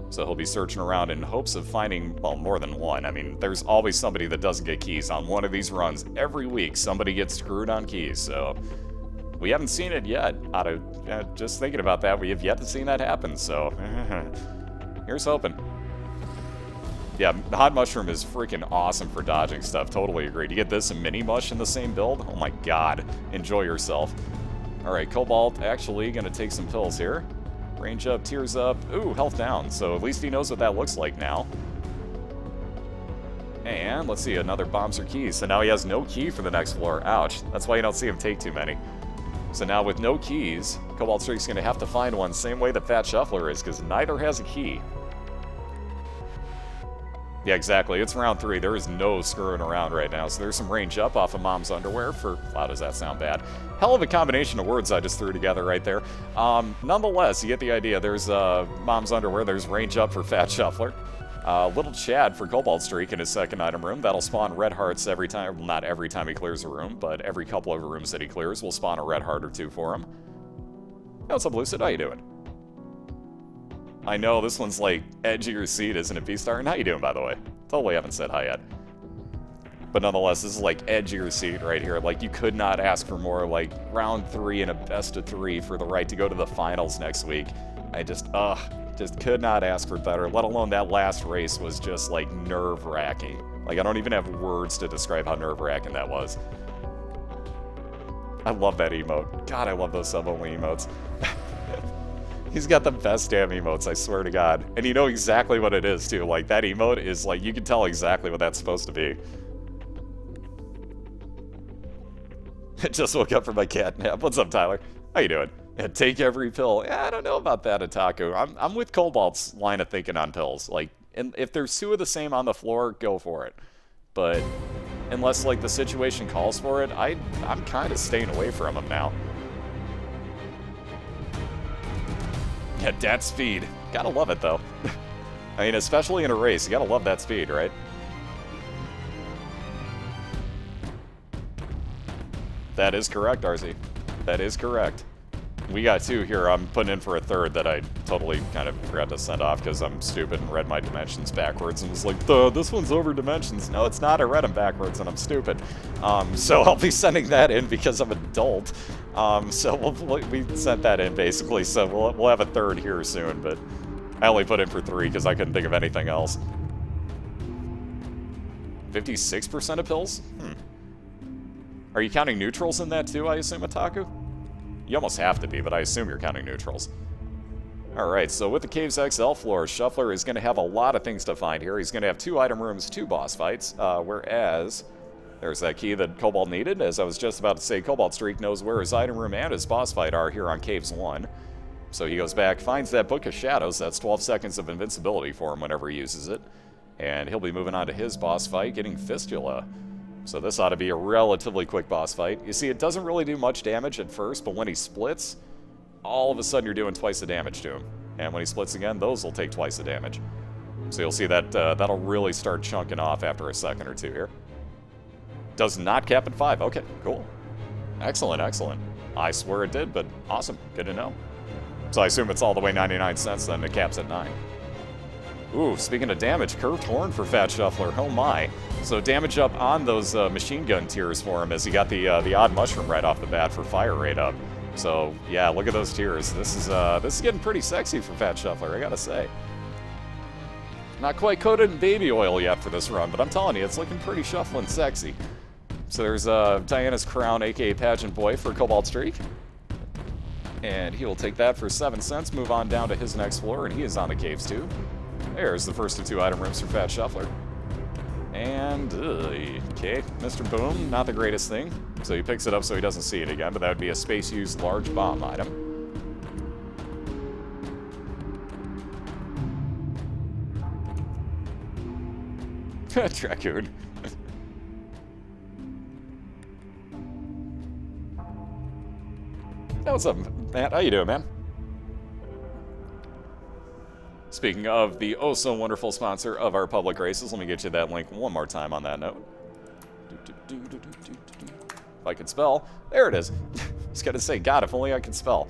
So he'll be searching around in hopes of finding, well, more than one. I mean, there's always somebody that doesn't get keys on one of these runs. Every week, somebody gets screwed on keys, so we haven't seen it yet. Just thinking about that, we have yet to see that happen, so here's hoping. Yeah, Hot Mushroom is freaking awesome for dodging stuff. Totally agree. You get this and Mini Mush in the same build? Oh my god. Enjoy yourself. Alright, Cobalt actually going to take some pills here. Range up, tears up. Ooh, health down. So at least he knows what that looks like now. And let's see, another bombs or keys. So now he has no key for the next floor. Ouch. That's why you don't see him take too many. So now with no keys, CobaltStreak's going to have to find one, same way that TheFatShuffler is, because neither has a key. Yeah, exactly. It's round 3. There is no screwing around right now. So there's some range up off of Mom's underwear for... Wow, does that sound bad? Hell of a combination of words I just threw together right there. Nonetheless, you get the idea. There's Mom's underwear. There's range up for TheFatShuffler. Little Chad for CobaltStreak in his second item room. That'll spawn red hearts every time. Well, not every time he clears a room, but every couple of rooms that he clears will spawn a red heart or 2 for him. Hey, what's up, Lucid? How you doing? I know, this one's like edge of your seat, isn't it, B-Star? How you doing, by the way? Totally haven't said hi yet. But nonetheless, this is like edge of your seat right here. Like, you could not ask for more. Like, round 3 and a best of 3 for the right to go to the finals next week. I just could not ask for better, let alone that last race was just, like, nerve-wracking. Like, I don't even have words to describe how nerve-wracking that was. I love that emote. God, I love those sub-only emotes. He's got the best damn emotes, I swear to God. And you know exactly what it is, too. Like, that emote is, like, you can tell exactly what that's supposed to be. I just woke up from my cat nap. What's up, Tyler? How you doing? Yeah, take every pill. Yeah, I don't know about that, Otaku. I'm with Cobalt's line of thinking on pills. Like, and if there's 2 of the same on the floor, go for it. But unless, like, the situation calls for it, I'm kind of staying away from them now. Yeah, dat speed. Gotta love it, though. I mean, especially in a race, you gotta love that speed, right? That is correct, RZ. That is correct. We got 2 here. I'm putting in for a 3rd that I totally kind of forgot to send off because I'm stupid and read my dimensions backwards and was like, this one's over dimensions. No, it's not. I read them backwards and I'm stupid. So I'll be sending that in because I'm an adult. So we sent that in basically. So we'll have a 3rd here soon, but I only put in for 3 because I couldn't think of anything else. 56% of pills? Are you counting neutrals in that too, I assume, Otaku? You almost have to be, but I assume you're counting neutrals. Alright, so with the Caves XL floor, Shuffler is going to have a lot of things to find here. He's going to have 2 item rooms, 2 boss fights, whereas there's that key that Cobalt needed. As I was just about to say, CobaltStreak knows where his item room and his boss fight are here on Caves 1. So he goes back, finds that Book of Shadows. That's 12 seconds of invincibility for him whenever he uses it. And he'll be moving on to his boss fight, getting Fistula. So this ought to be a relatively quick boss fight. You see, it doesn't really do much damage at first, but when he splits, all of a sudden you're doing twice the damage to him. And when he splits again, those will take twice the damage. So you'll see that that'll really start chunking off after a second or 2 here. Does not cap at 5. Okay, cool. Excellent, excellent. I swear it did, but awesome. Good to know. So I assume it's all the way 99 cents, then it caps at 9. Ooh, speaking of damage, Curved Horn for TheFatShuffler. Oh my. So damage up on those machine gun tiers for him as he got the odd mushroom right off the bat for fire rate up. So yeah, look at those tiers. This is getting pretty sexy for TheFatShuffler, I gotta say. Not quite coated in baby oil yet for this run, but I'm telling you, it's looking pretty shuffling sexy. So there's Diana's Crown, aka Pageant Boy, for CobaltStreak. And he will take that for 7 cents, move on down to his next floor, and he is on the caves too. There's the first of 2 item rooms for TheFatShuffler. And, okay, Mr. Boom, not the greatest thing. So he picks it up so he doesn't see it again, but that would be a space-used large bomb item. Dracoon. Hey, what's up, Matt? How you doing, man? Speaking of the oh-so-wonderful sponsor of our public races, let me get you that link one more time on that note. If I can spell. There it is. I was going to say, God, if only I could spell.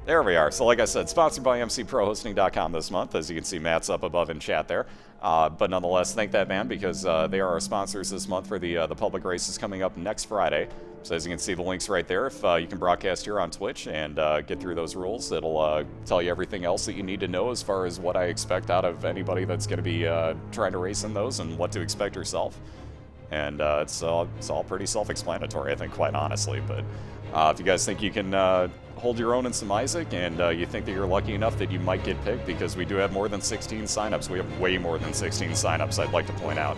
There we are. So like I said, sponsored by mcprohosting.com this month. As you can see, Matt's up above in chat there. But nonetheless, thank that man because they are our sponsors this month for the public races coming up next Friday. So as you can see, the link's right there. If you can broadcast here on Twitch and get through those rules, it'll tell you everything else that you need to know as far as what I expect out of anybody that's going to be trying to race in those and what to expect yourself. And it's all pretty self-explanatory, I think, quite honestly. But if you guys think you can hold your own in some Isaac, and you think that you're lucky enough that you might get picked, because we do have more than 16 signups. We have way more than 16 signups, I'd like to point out.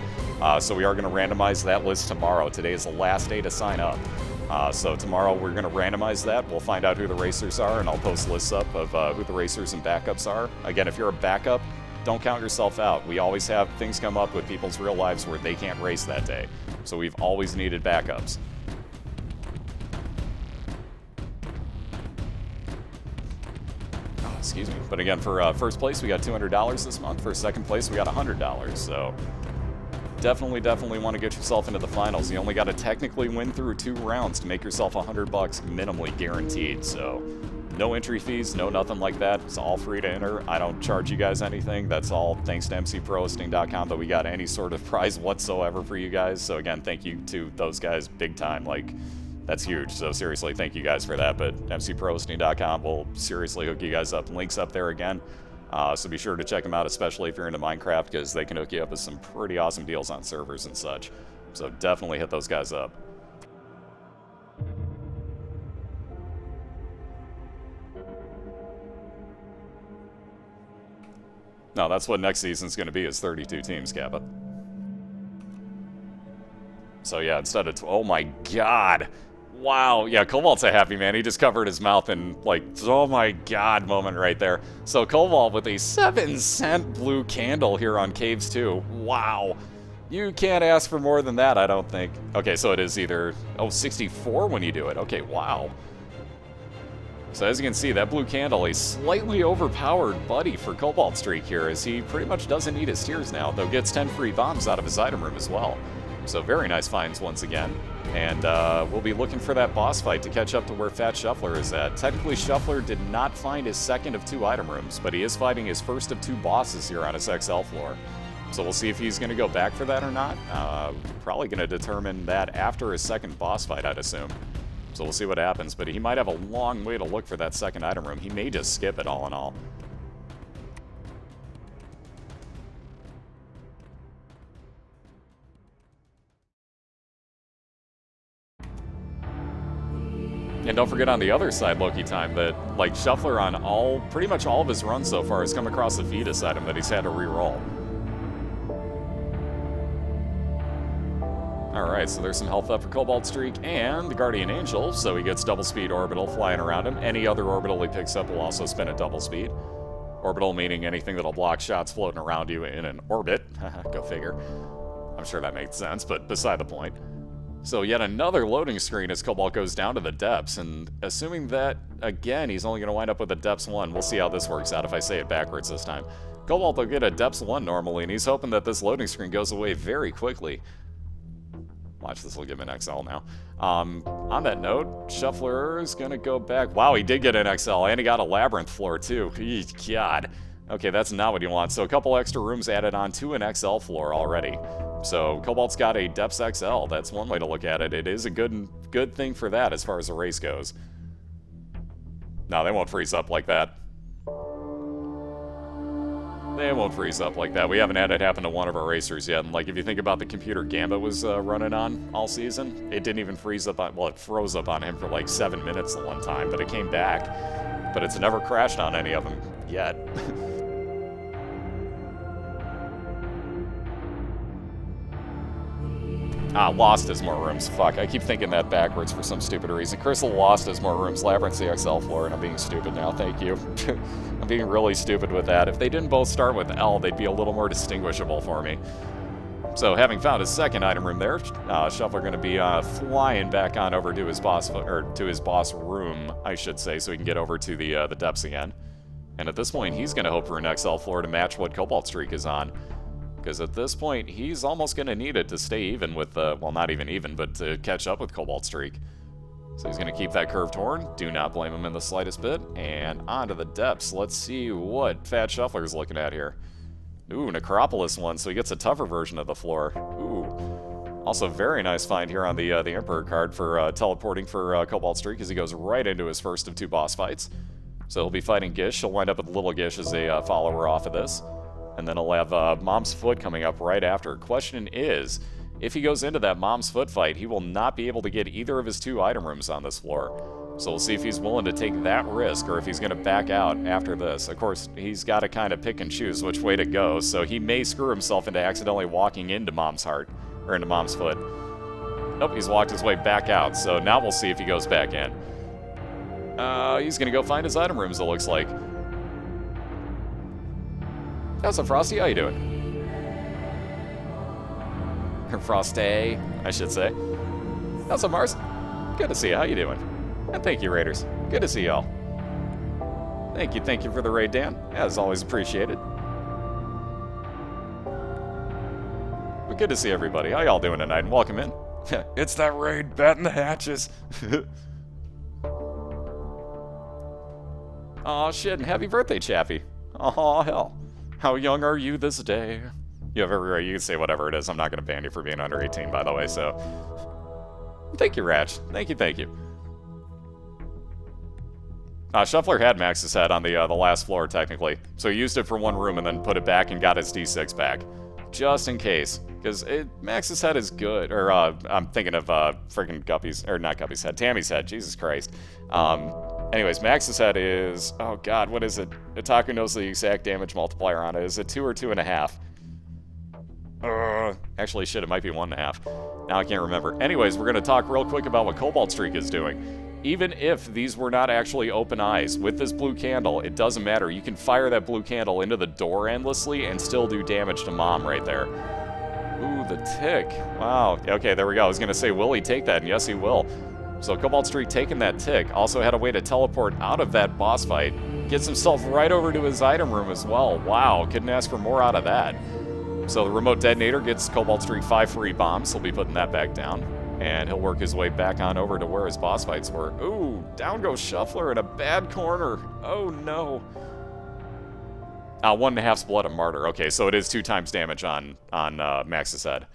So we are going to randomize that list tomorrow. Today is the last day to sign up. So tomorrow we're going to randomize that. We'll find out who the racers are, and I'll post lists up of who the racers and backups are. Again, if you're a backup, don't count yourself out. We always have things come up with people's real lives where they can't race that day. So we've always needed backups. Excuse me. But again, for first place, we got $200 this month. For second place, we got $100. So definitely want to get yourself into the finals. You only got to technically win through 2 rounds to make yourself $100 minimally guaranteed. So no entry fees, no nothing like that. It's all free to enter. I don't charge you guys anything. That's all thanks to mcprohosting.com that we got any sort of prize whatsoever for you guys. So again, thank you to those guys big time. Like, that's huge. So seriously, thank you guys for that. But mcprohosting.com will seriously hook you guys up. Links up there again. So be sure to check them out, especially if you're into Minecraft, because they can hook you up with some pretty awesome deals on servers and such. So definitely hit those guys up. No, that's what next season's going to be, is 32 teams, Kappa. So yeah, instead of... oh my god! Wow, yeah, Cobalt's a happy man. He just covered his mouth in, like, oh my god moment right there. So Cobalt with a 7-cent blue candle here on Caves 2. Wow. You can't ask for more than that, I don't think. Okay, so it is either... oh, 64 when you do it. Okay, wow. So as you can see, that blue candle, a slightly overpowered buddy for CobaltStreak here, as he pretty much doesn't need his tiers now, though gets 10 free bombs out of his item room as well. So very nice finds once again. And we'll be looking for that boss fight to catch up to where TheFatShuffler is at. Technically, Shuffler did not find his second of 2 item rooms, but he is fighting his first of 2 bosses here on his XL floor. So we'll see if he's going to go back for that or not. Probably going to determine that after his second boss fight, I'd assume. So we'll see what happens, but he might have a long way to look for that second item room. He may just skip it all in all. And don't forget on the other side, Loki time, that like Shuffler on pretty much all of his runs so far has come across a fetus item that he's had to re-roll. Alright, so there's some health up for CobaltStreak and the Guardian Angel, so he gets double speed orbital flying around him. Any other orbital he picks up will also spin at double speed. Orbital meaning anything that'll block shots floating around you in an orbit. Go figure. I'm sure that makes sense, but beside the point. So yet another loading screen as Cobalt goes down to the depths, and assuming that, again, he's only going to wind up with a depths 1. We'll see how this works out if I say it backwards this time. Cobalt will get a depths 1 normally, and he's hoping that this loading screen goes away very quickly. Watch, this will give him an XL now. On that note, Shuffler is going to go back. Wow, he did get an XL, and he got a Labyrinth floor, too. God. Okay, that's not what you want. So a couple extra rooms added on to an XL floor already. So Cobalt's got a Depths XL. That's one way to look at it. It is a good thing for that as far as the race goes. No, they won't freeze up like that. They won't freeze up like that. We haven't had it happen to one of our racers yet. And like, if you think about the computer Gambit was running on all season, it didn't even freeze up on, well, it froze up on him for like 7 minutes the one time, but it came back. But it's never crashed on any of them yet. Lost has more rooms. Fuck, I keep thinking that backwards for some stupid reason. Crystal Lost has more rooms. Labyrinth CXL floor, and I'm being stupid now, thank you. I'm being really stupid with that. If they didn't both start with L, they'd be a little more distinguishable for me. So, having found his second item room there, Shuffler going to be flying back on over to his boss, or to his boss room, I should say, so he can get over to the depths again. And at this point, he's going to hope for an XL floor to match what CobaltStreak is on. Because at this point, he's almost going to need it to stay even with, well, not even, but to catch up with CobaltStreak. So he's going to keep that curve torn. Do not blame him in the slightest bit. And on to the depths. Let's see what TheFatShuffler is looking at here. Ooh, Necropolis one, so he gets a tougher version of the floor. Ooh. Also, very nice find here on the Emperor card for teleporting for CobaltStreak as he goes right into his first of 2 boss fights. So he'll be fighting Gish. He'll wind up with Little Gish as a follower off of this. And then he'll have Mom's Foot coming up right after. Question is, if he goes into that Mom's Foot fight, he will not be able to get either of his 2 item rooms on this floor. So we'll see if he's willing to take that risk or if he's going to back out after this. Of course, he's got to kind of pick and choose which way to go, so he may screw himself into accidentally walking into Mom's Heart, or into Mom's Foot. Nope, he's walked his way back out, so now we'll see if he goes back in. He's going to go find his item rooms, it looks like. How's up, Frosty? How you doing? Or Frosty, I should say. How's up, Mars? Good to see you. How you doing? And thank you, Raiders. Good to see y'all. Thank you for the raid, Dan. As always, appreciated. But good to see everybody. How y'all doing tonight? And welcome in. It's that raid, batting the hatches. Aw, shit, and happy birthday, Chappie. Aw, hell. How young are you this day? You have every right. You can say whatever it is. I'm not going to ban you for being under 18, by the way, so... Thank you, Ratch. Thank you. Shuffler had Max's head on the last floor, technically. So he used it for 1 room and then put it back and got his D6 back. Just in case. Because Max's head is good. Or, I'm thinking of freaking Guppy's... Or, not Guppy's head. Tammy's head. Jesus Christ. Anyways, Max's head is... Oh, God, what is it? Itaku knows the exact damage multiplier on it. Is it 2 or 2.5? Actually, shit, it might be 1.5. Now I can't remember. Anyways, we're going to talk real quick about what CobaltStreak is doing. Even if these were not actually open eyes, with this blue candle, it doesn't matter. You can fire that blue candle into the door endlessly and still do damage to Mom right there. Ooh, the tick. Wow. Okay, there we go. I was going to say, will he take that? And yes, he will. So CobaltStreak taking that tick also had a way to teleport out of that boss fight. Gets himself right over to his item room as well. Wow, couldn't ask for more out of that. So the remote detonator gets CobaltStreak 5 free bombs. He'll be putting that back down. And he'll work his way back on over to where his boss fights were. Ooh, down goes Shuffler in a bad corner. Oh no. 1.5's blood of martyr. Okay, so it is 2 times damage on Max's head.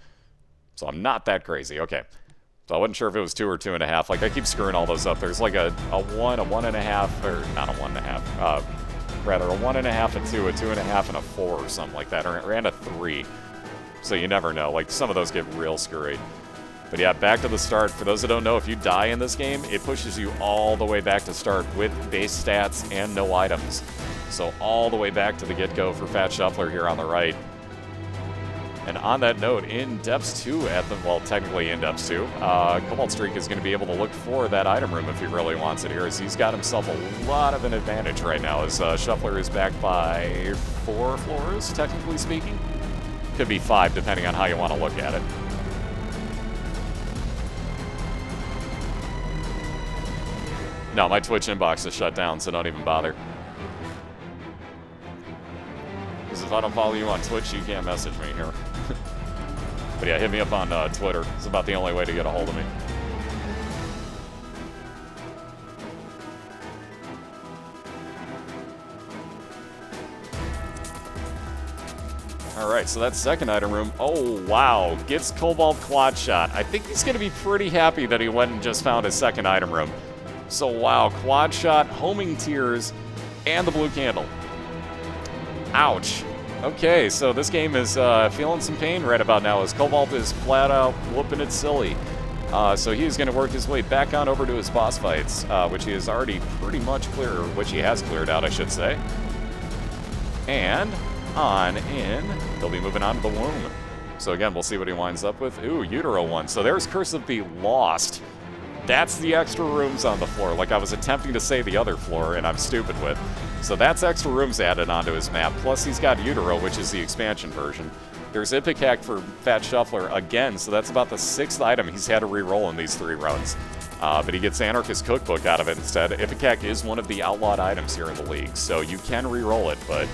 So I'm not that crazy. Okay. So I wasn't sure if it was 2 or 2.5. Like, I keep screwing all those up. There's like a 1, a 1.5, or not a 1.5. Rather, a 1.5, a 2, a 2.5, and a 4 or something like that. And a 3. So you never know. Like, some of those get real screwy. But yeah, back to the start. For those that don't know, if you die in this game, it pushes you all the way back to start with base stats and no items. So all the way back to the get-go for TheFatShuffler here on the right. And on that note, in Depths 2 well, technically in Depths 2, CobaltStreak is going to be able to look for that item room if he really wants it here, as he's got himself a lot of an advantage right now, as Shuffler is back by 4 floors, technically speaking. Could be 5, depending on how you want to look at it. No, my Twitch inbox is shut down, so don't even bother. Because if I don't follow you on Twitch, you can't message me here. But yeah, hit me up on Twitter. It's about the only way to get a hold of me. Alright, so that second item room. Oh, wow. Gets Cobalt Quad Shot. I think he's going to be pretty happy that he went and just found his second item room. So, wow. Quad Shot, Homing Tears, and the blue candle. Ouch. Okay, so this game is feeling some pain right about now, as Cobalt is flat out whooping it silly. So he's going to work his way back on over to his boss fights, which he has already pretty much cleared, which he has cleared out, I should say. And on in, they'll be moving on to the womb. So again, we'll see what he winds up with. Ooh, Utero 1. So there's Curse of the Lost. That's the extra rooms on the floor, like I was attempting to say the other floor, and I'm stupid with. So that's extra rooms added onto his map, plus he's got Utero, which is the expansion version. There's Ipecac for TheFatShuffler again, so that's about the 6th item he's had to re-roll in these 3 runs. But he gets Anarchist Cookbook out of it instead. Ipecac is one of the outlawed items here in the league, so you can re-roll it, but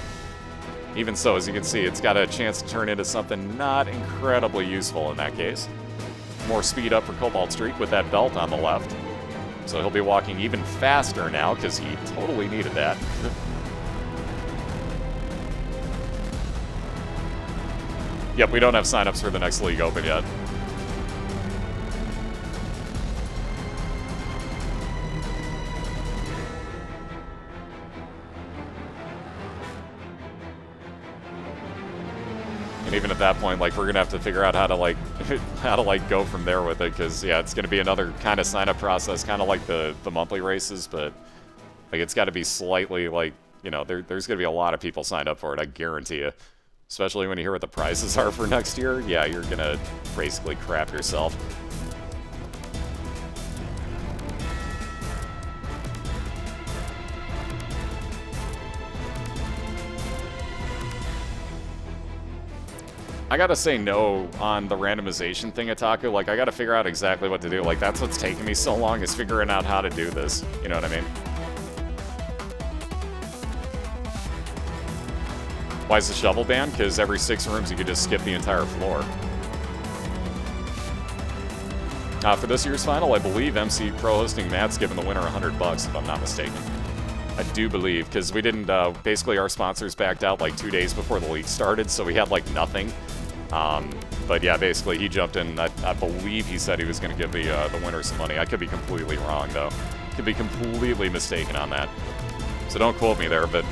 even so, as you can see, it's got a chance to turn into something not incredibly useful in that case. More speed up for CobaltStreak with that belt on the left. So he'll be walking even faster now, because he totally needed that. Yep, we don't have signups for the next league open yet. And even at that point, like, we're gonna have to figure out how to go from there with it, because yeah, it's gonna be another kind of sign up process, kind of like the monthly races, but like it's got to be slightly, like, you know, there's gonna be a lot of people signed up for it, I guarantee you. Especially when you hear what the prizes are for next year, yeah, you're gonna basically crap yourself. I gotta say no on the randomization thing, Ataku. Like, I gotta figure out exactly what to do. Like, that's what's taking me so long, is figuring out how to do this. You know what I mean? Why is the shovel banned? Because every 6 rooms you could just skip the entire floor. For this year's final, I believe MC Pro Hosting Matt's giving the winner $100, if I'm not mistaken. I do believe, because we didn't, basically our sponsors backed out like 2 days before the league started, so we had like nothing. But yeah, basically he jumped in. I believe he said he was going to give the winner some money. I could be completely wrong, though. Could be completely mistaken on that. So don't quote me there, but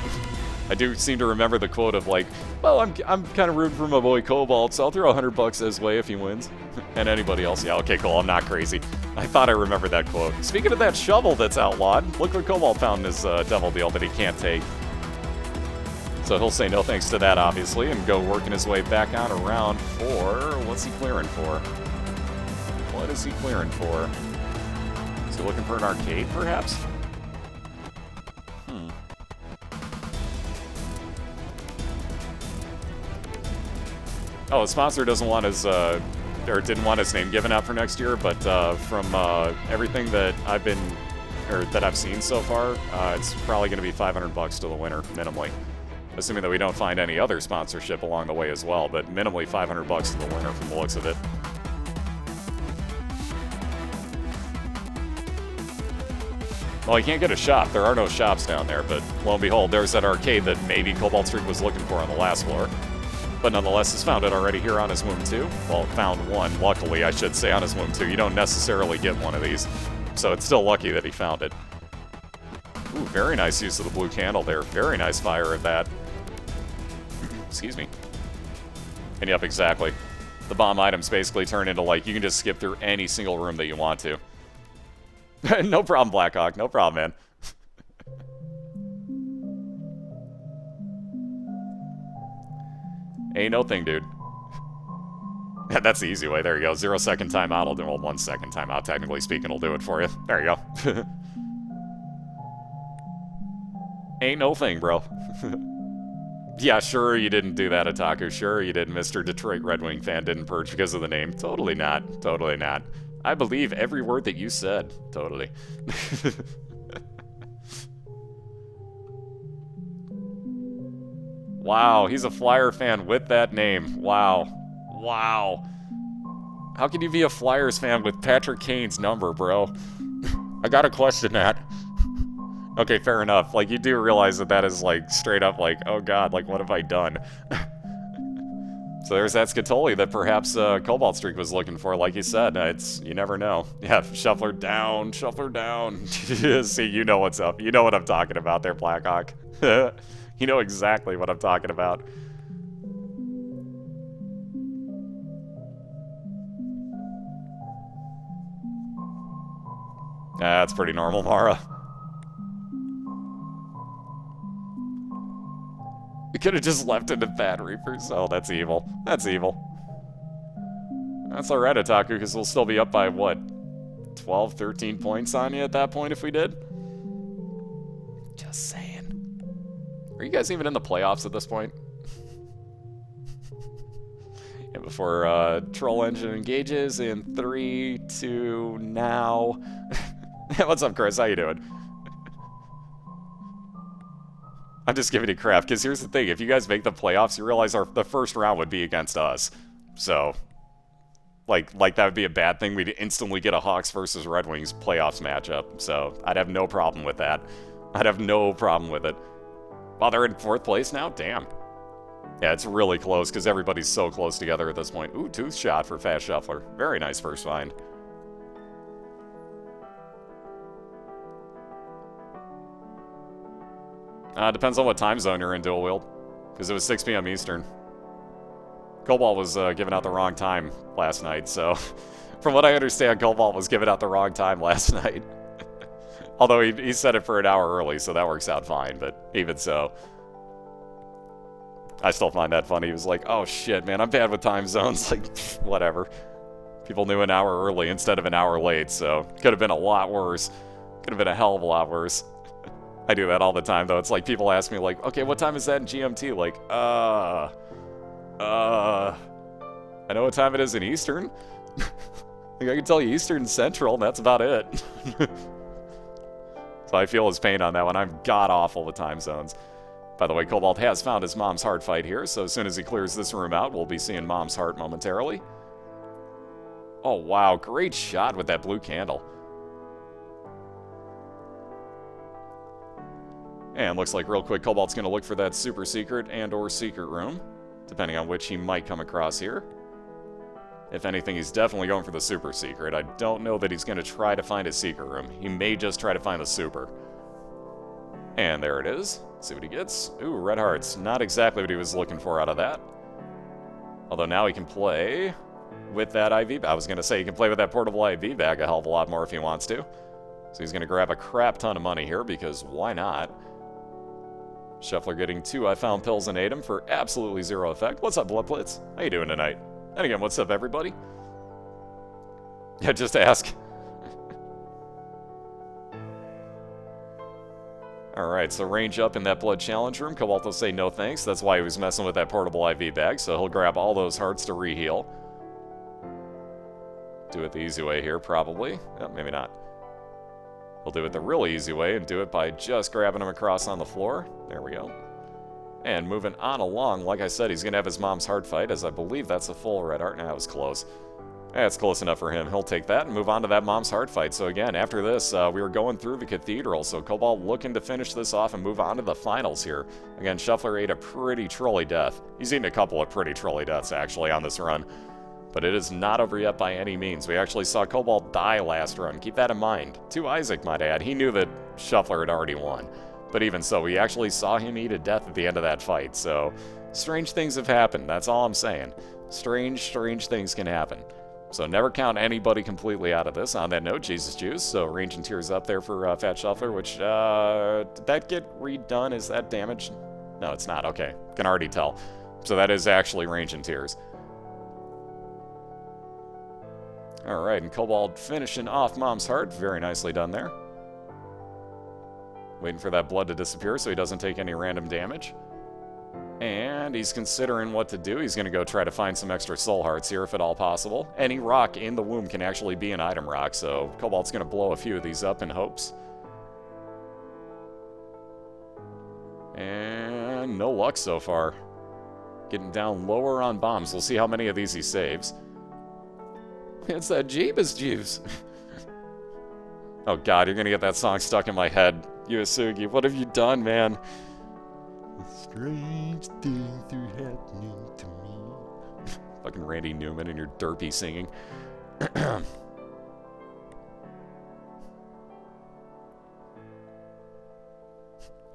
I do seem to remember the quote of like, well, I'm kind of rooting for my boy Cobalt, so I'll throw $100 his way if he wins. And anybody else, yeah, okay, cool, I'm not crazy. I thought I remembered that quote. Speaking of that shovel that's outlawed, look what Cobalt found in his devil deal that he can't take. So he'll say no thanks to that, obviously, and go working his way back on around for... What's he clearing for? What is he clearing for? Is he looking for an arcade, perhaps? Oh, the sponsor doesn't want his, or didn't want his name given out for next year, but from everything that I've seen so far, it's probably going to be $500 to the winner, minimally. Assuming that we don't find any other sponsorship along the way as well, but minimally 500 bucks to the winner from the looks of it. Well, you can't get a shop. There are no shops down there, but lo and behold, there's that arcade that maybe CobaltStreak was looking for on the last floor. But nonetheless, has found it already here on his Moon 2. Well, found one, luckily, I should say, on his Moon 2. You don't necessarily get one of these, so it's still lucky that he found it. Ooh, very nice use of the blue candle there. Very nice fire at that. Excuse me. And yep, exactly. The bomb items basically turn into, like, you can just skip through any single room that you want to. No problem, Blackhawk. No problem, man. Ain't no thing, dude. Yeah, that's the easy way. There you go. 0-second timeout. I'll do, well, 1 second timeout, technically speaking, will do it for you. There you go. Ain't no thing, bro. Yeah, sure you didn't do that, Otaku. Sure you didn't. Mr. Detroit Red Wing fan didn't purge because of the name. Totally not. Totally not. I believe every word that you said. Totally. Wow, he's a Flyer fan with that name. Wow. Wow. How can you be a Flyers fan with Patrick Kane's number, bro? I gotta question that. Okay, fair enough. Like, you do realize that that is, like, straight up like, oh god, like, what have I done? So there's that Scatoli that perhaps CobaltStreak was looking for, like you said. It's, you never know. Yeah, Shuffler down, Shuffler down. See, you know what's up. You know what I'm talking about there, Blackhawk. You know exactly what I'm talking about. That's pretty normal, Mara. You could have just left it at Bad Reapers. Oh, that's evil. That's evil. That's alright, Otaku, because we'll still be up by, what, 12, 13 points on you at that point if we did? Just saying. Are you guys even in the playoffs at this point? Yeah, before Troll Engine engages in 3, 2, now. What's up, Chris? How you doing? I'm just giving you crap, because here's the thing. If you guys make the playoffs, you realize the first round would be against us. So, like that would be a bad thing. We'd instantly get a Hawks versus Red Wings playoffs matchup. So, I'd have no problem with that. I'd have no problem with it. Wow, they're in 4th place now? Damn. Yeah, it's really close, because everybody's so close together at this point. Ooh, tooth shot for TheFatShuffler. Very nice first find. Depends on what time zone you're in, Dual Wield. Because it was 6 p.m. Eastern. Cobalt was giving out the wrong time last night, so... From what I understand, Cobalt was giving out the wrong time last night. Although he set it for an hour early, so that works out fine, but even so... I still find that funny. He was like, oh shit, man, I'm bad with time zones. Like, whatever. People knew an hour early instead of an hour late, so... Could have been a lot worse. Could have been a hell of a lot worse. I do that all the time, though. It's like people ask me, like, okay, what time is that in GMT? Like, I know what time it is in Eastern. Like, I can tell you Eastern and Central, and that's about it. So I feel his pain on that one. I'm god-awful with time zones. By the way, Cobalt has found his mom's heart fight here, so as soon as he clears this room out, we'll be seeing mom's heart momentarily. Oh, wow. Great shot with that blue candle. And looks like real quick Cobalt's going to look for that super secret and or secret room, depending on which he might come across here. If anything, he's definitely going for the super secret. I don't know that he's going to try to find a secret room. He may just try to find the super. And there it is. Let's see what he gets. Ooh, red hearts. Not exactly what he was looking for out of that. Although now he can play with that IV bag. I was going to say he can play with that portable IV bag a hell of a lot more if he wants to. So he's going to grab a crap ton of money here because why not? Shuffler getting 2 I found pills and ate him for absolutely 0 effect. What's up, Blood Blitz? How you doing tonight? And again, what's up, everybody? Yeah, just ask. Alright, so range up in that blood challenge room. Cobalt will say no thanks. That's why he was messing with that portable IV bag, so he'll grab all those hearts to re-heal. Do it the easy way here, probably. Oh, maybe not. We'll do it the really easy way and do it by just grabbing him across on the floor. There we go. And moving on along, like I said, he's going to have his mom's heart fight, as I believe that's a full red heart. Nah, that was close. That's close enough for him. He'll take that and move on to that mom's heart fight. So again, after this, we were going through the cathedral. So Cobalt looking to finish this off and move on to the finals here. Again, Shuffler ate a pretty trolly death. He's eaten a couple of pretty trolly deaths, actually, on this run. But it is not over yet by any means. We actually saw Cobalt die last run. Keep that in mind. To Isaac, might add. He knew that Shuffler had already won. But even so, we actually saw him eat a death at the end of that fight. So, strange things have happened. That's all I'm saying. Strange things can happen. So never count anybody completely out of this. On that note, Jesus Juice. So range and tears up there for TheFatShuffler, which, did that get redone? Is that damaged? No, it's not. Okay. Can already tell. So that is actually range and tears. Alright, and Cobalt finishing off Mom's heart. Very nicely done there. Waiting for that blood to disappear so he doesn't take any random damage. And he's considering what to do. He's going to go try to find some extra soul hearts here, if at all possible. Any rock in the womb can actually be an item rock, so Cobalt's going to blow a few of these up in hopes. And no luck so far. Getting down lower on bombs. We'll see how many of these he saves. It's that Jeebus juice. Oh god, you're going to get that song stuck in my head. Yuasugi, what have you done, man? Strange things are happening to me. Fucking Randy Newman and your derpy singing.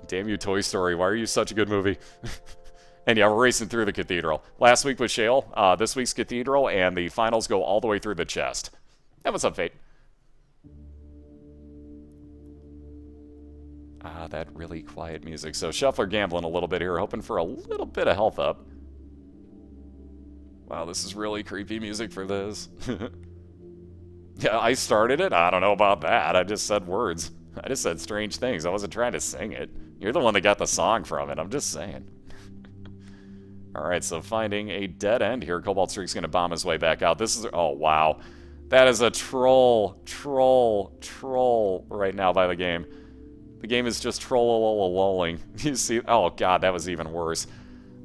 Damn you, Toy Story. Why are you such a good movie? And yeah, we're racing through the cathedral. Last week was Shale. This week's cathedral, and the finals go all the way through the chest. Hey, what's up, Fate? Ah, that really quiet music. So Shuffler gambling a little bit here, hoping for a little bit of health up. Wow, this is really creepy music for this. Yeah, I started it? I don't know about that. I just said words. I just said strange things. I wasn't trying to sing it. You're the one that got the song from it. I'm just saying. Alright, so finding a dead end here. CobaltStreak's going to bomb his way back out. This is... Oh, wow. That is a troll right now by the game. The game is just troll-lolling. You see? Oh, God, that was even worse.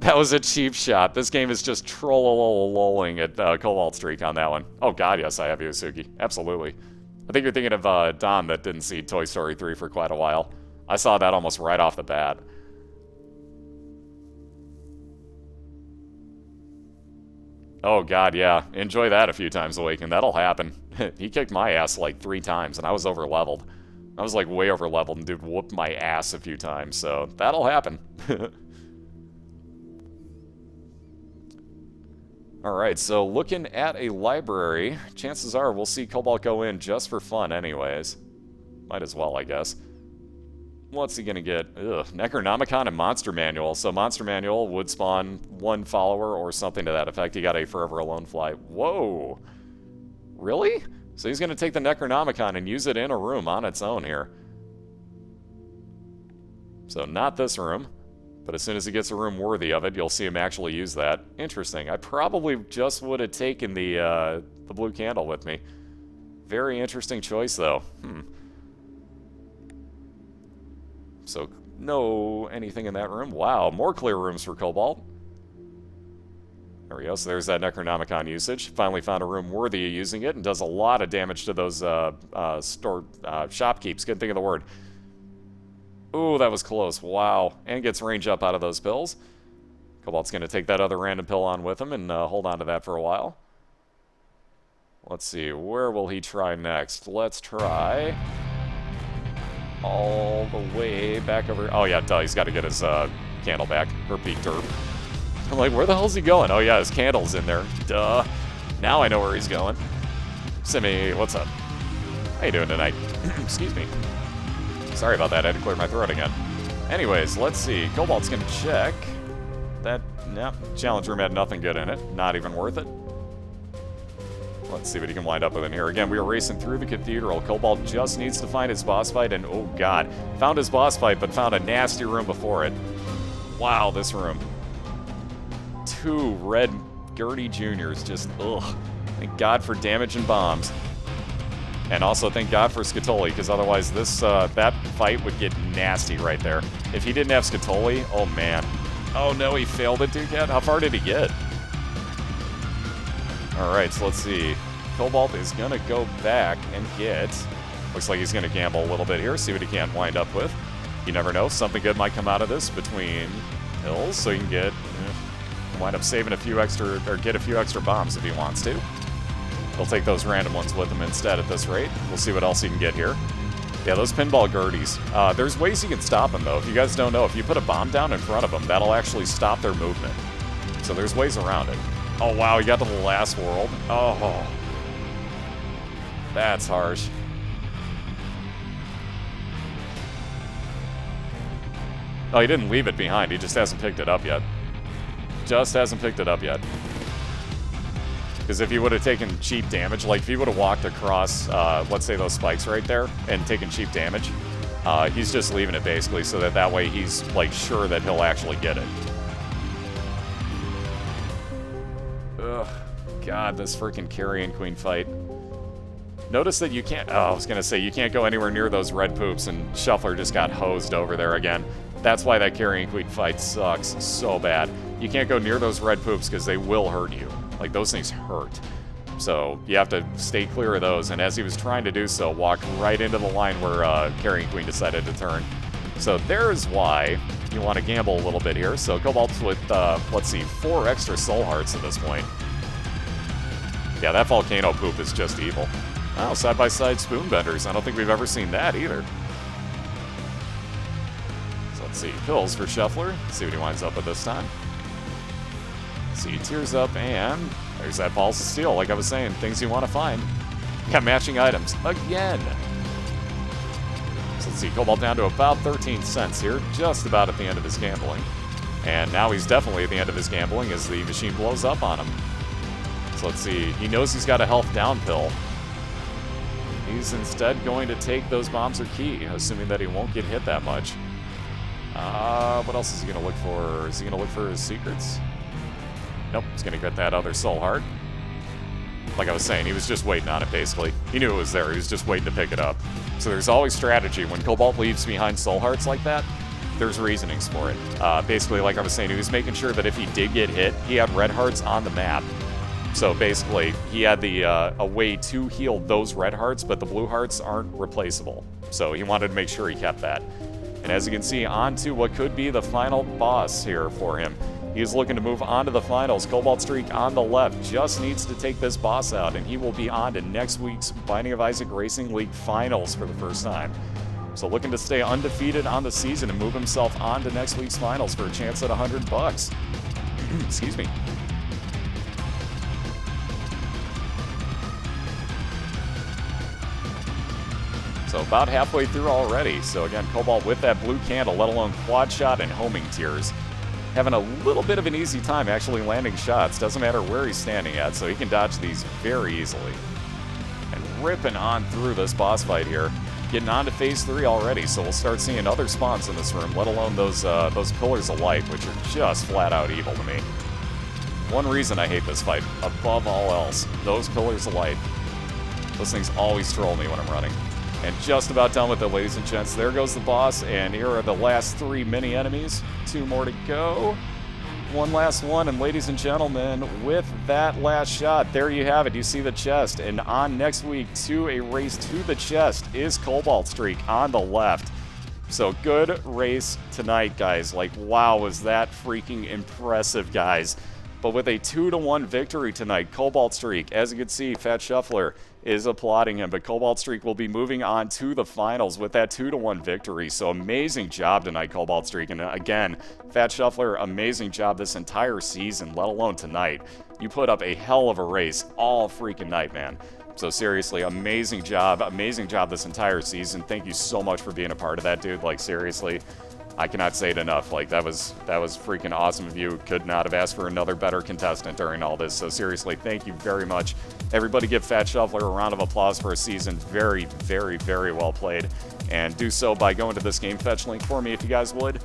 That was a cheap shot. This game is just troll-lolling at CobaltStreak on that one. Oh, God, yes, I have Yuasugi. Absolutely. I think you're thinking of Don that didn't see Toy Story 3 for quite a while. I saw that almost right off the bat. Oh, God, yeah. Enjoy that a few times a week, and that'll happen. He kicked my ass like 3 times, and I was over-leveled. I was like way over-leveled, and dude whooped my ass a few times, so that'll happen. Alright, so looking at a library, chances are we'll see Cobalt go in just for fun anyways. Might as well, I guess. What's he gonna get? Ugh, Necronomicon and Monster Manual. So Monster Manual would spawn 1 follower or something to that effect. He got a Forever Alone fly. Whoa! Really? So he's gonna take the Necronomicon and use it in a room on its own here. So not this room. But as soon as he gets a room worthy of it, you'll see him actually use that. Interesting. I probably just would have taken the blue candle with me. Very interesting choice, though. So, no anything in that room. Wow, more clear rooms for Cobalt. There we go. So there's that Necronomicon usage. Finally found a room worthy of using it and does a lot of damage to those shopkeeps. Couldn't think of the word. Ooh, that was close. Wow. And gets range up out of those pills. Cobalt's going to take that other random pill on with him and hold on to that for a while. Let's see. Where will he try next? Let's try all the way back over... Oh, yeah, duh. He's got to get his candle back. Herpy derp. I'm like, where the hell's he going? Oh, yeah, his candle's in there. Duh. Now I know where he's going. Simi, what's up? How you doing tonight? Excuse me. Sorry about that, I had to clear my throat again. Anyways, let's see. Cobalt's gonna check. That, no, challenge room had nothing good in it. Not even worth it. Let's see what he can wind up with in here. Again, we are racing through the cathedral. Cobalt just needs to find his boss fight, and oh god. Found his boss fight, but found a nasty room before it. Wow, this room. 2 red Gertie Juniors, just ugh. Thank God for damage and bombs. And also thank God for Scatoli, because otherwise this that fight would get nasty right there. If he didn't have Scatoli, oh man. Oh no, he failed it, Ducat. How far did he get? Alright, so let's see. Cobalt is going to go back and get... Looks like he's going to gamble a little bit here, see what he can wind up with. You never know, something good might come out of this between hills, so he can get... wind up saving a few extra, or get a few extra bombs if he wants to. He'll take those random ones with him instead at this rate. We'll see what else he can get here. Yeah, those pinball Gerties. There's ways you can stop them, though. If you guys don't know, if you put a bomb down in front of them, that'll actually stop their movement. So there's ways around it. Oh, wow, he got to the last world. Oh. That's harsh. Oh, he didn't leave it behind. He just hasn't picked it up yet. Just hasn't picked it up yet. Because if he would have taken cheap damage, like if he would have walked across, let's say those spikes right there, and taken cheap damage, he's just leaving it basically so that way he's like sure that he'll actually get it. Ugh, God, this freaking Carrion Queen fight. Notice that you can't, I was going to say, you can't go anywhere near those red poops, and Shuffler just got hosed over there again. That's why that Carrion Queen fight sucks so bad. You can't go near those red poops because they will hurt you. Like, those things hurt. So, you have to stay clear of those, and as he was trying to do so, walked right into the line where Carrion Queen decided to turn. So, there's why you want to gamble a little bit here. So, Cobalt's with, let's see, 4 extra soul hearts at this point. Yeah, that volcano poop is just evil. Wow, side-by-side spoon benders. I don't think we've ever seen that either. So, let's see, pills for Shuffler. See what he winds up with this time. See, he tears up, and there's that Balls of Steel. Like I was saying, things you want to find. Got matching items again. So let's see, Cobalt down to about 13 cents here, just about at the end of his gambling. And now he's definitely at the end of his gambling as the machine blows up on him. So let's see, he knows he's got a health down pill. He's instead going to take those bombs or key, assuming that he won't get hit that much. What else is he going to look for? Is he going to look for his secrets? Nope, he's going to get that other soul heart. Like I was saying, he was just waiting on it, basically. He knew it was there, he was just waiting to pick it up. So there's always strategy. When Cobalt leaves behind soul hearts like that, there's reasonings for it. Basically, like I was saying, he was making sure that if he did get hit, he had red hearts on the map. So basically, he had a way to heal those red hearts, but the blue hearts aren't replaceable. So he wanted to make sure he kept that. And as you can see, on to what could be the final boss here for him. He is looking to move on to the finals. CobaltStreak on the left just needs to take this boss out, and he will be on to next week's Binding of Isaac Racing League finals for the first time. So looking to stay undefeated on the season and move himself on to next week's finals for a chance at $100. Excuse me. So about halfway through already. So again, Cobalt with that blue candle, let alone quad shot and homing tears. Having a little bit of an easy time actually landing shots. Doesn't matter where he's standing at, so he can dodge these very easily. And ripping on through this boss fight here. Getting on to phase 3 already, so we'll start seeing other spawns in this room, let alone those pillars of light, which are just flat out evil to me. One reason I hate this fight, above all else, those pillars of light. Those things always troll me when I'm running. And just about done with it, ladies and gents. There goes the boss, and here are the last 3 mini enemies. 2 more to go. One last one, and ladies and gentlemen, with that last shot, there you have it. You see the chest, and on next week to a race to the chest is CobaltStreak on the left. So good race tonight, guys. Like, wow, was that freaking impressive, guys. But with a 2-1 victory tonight, CobaltStreak, as you can see, TheFatShuffler is applauding him, but CobaltStreak will be moving on to the finals with that 2-1 victory. So amazing job tonight, CobaltStreak. And again, TheFatShuffler, amazing job this entire season, let alone tonight. You put up a hell of a race all freaking night, man. So seriously, amazing job this entire season. Thank you so much for being a part of that, dude. Like, seriously, I cannot say it enough. Like, that was freaking awesome of you. Could not have asked for another better contestant during all this. So seriously, thank you very much. Everybody give TheFatShuffler a round of applause for a season. Very, very, very well played. And do so by going to this game fetch link for me if you guys would.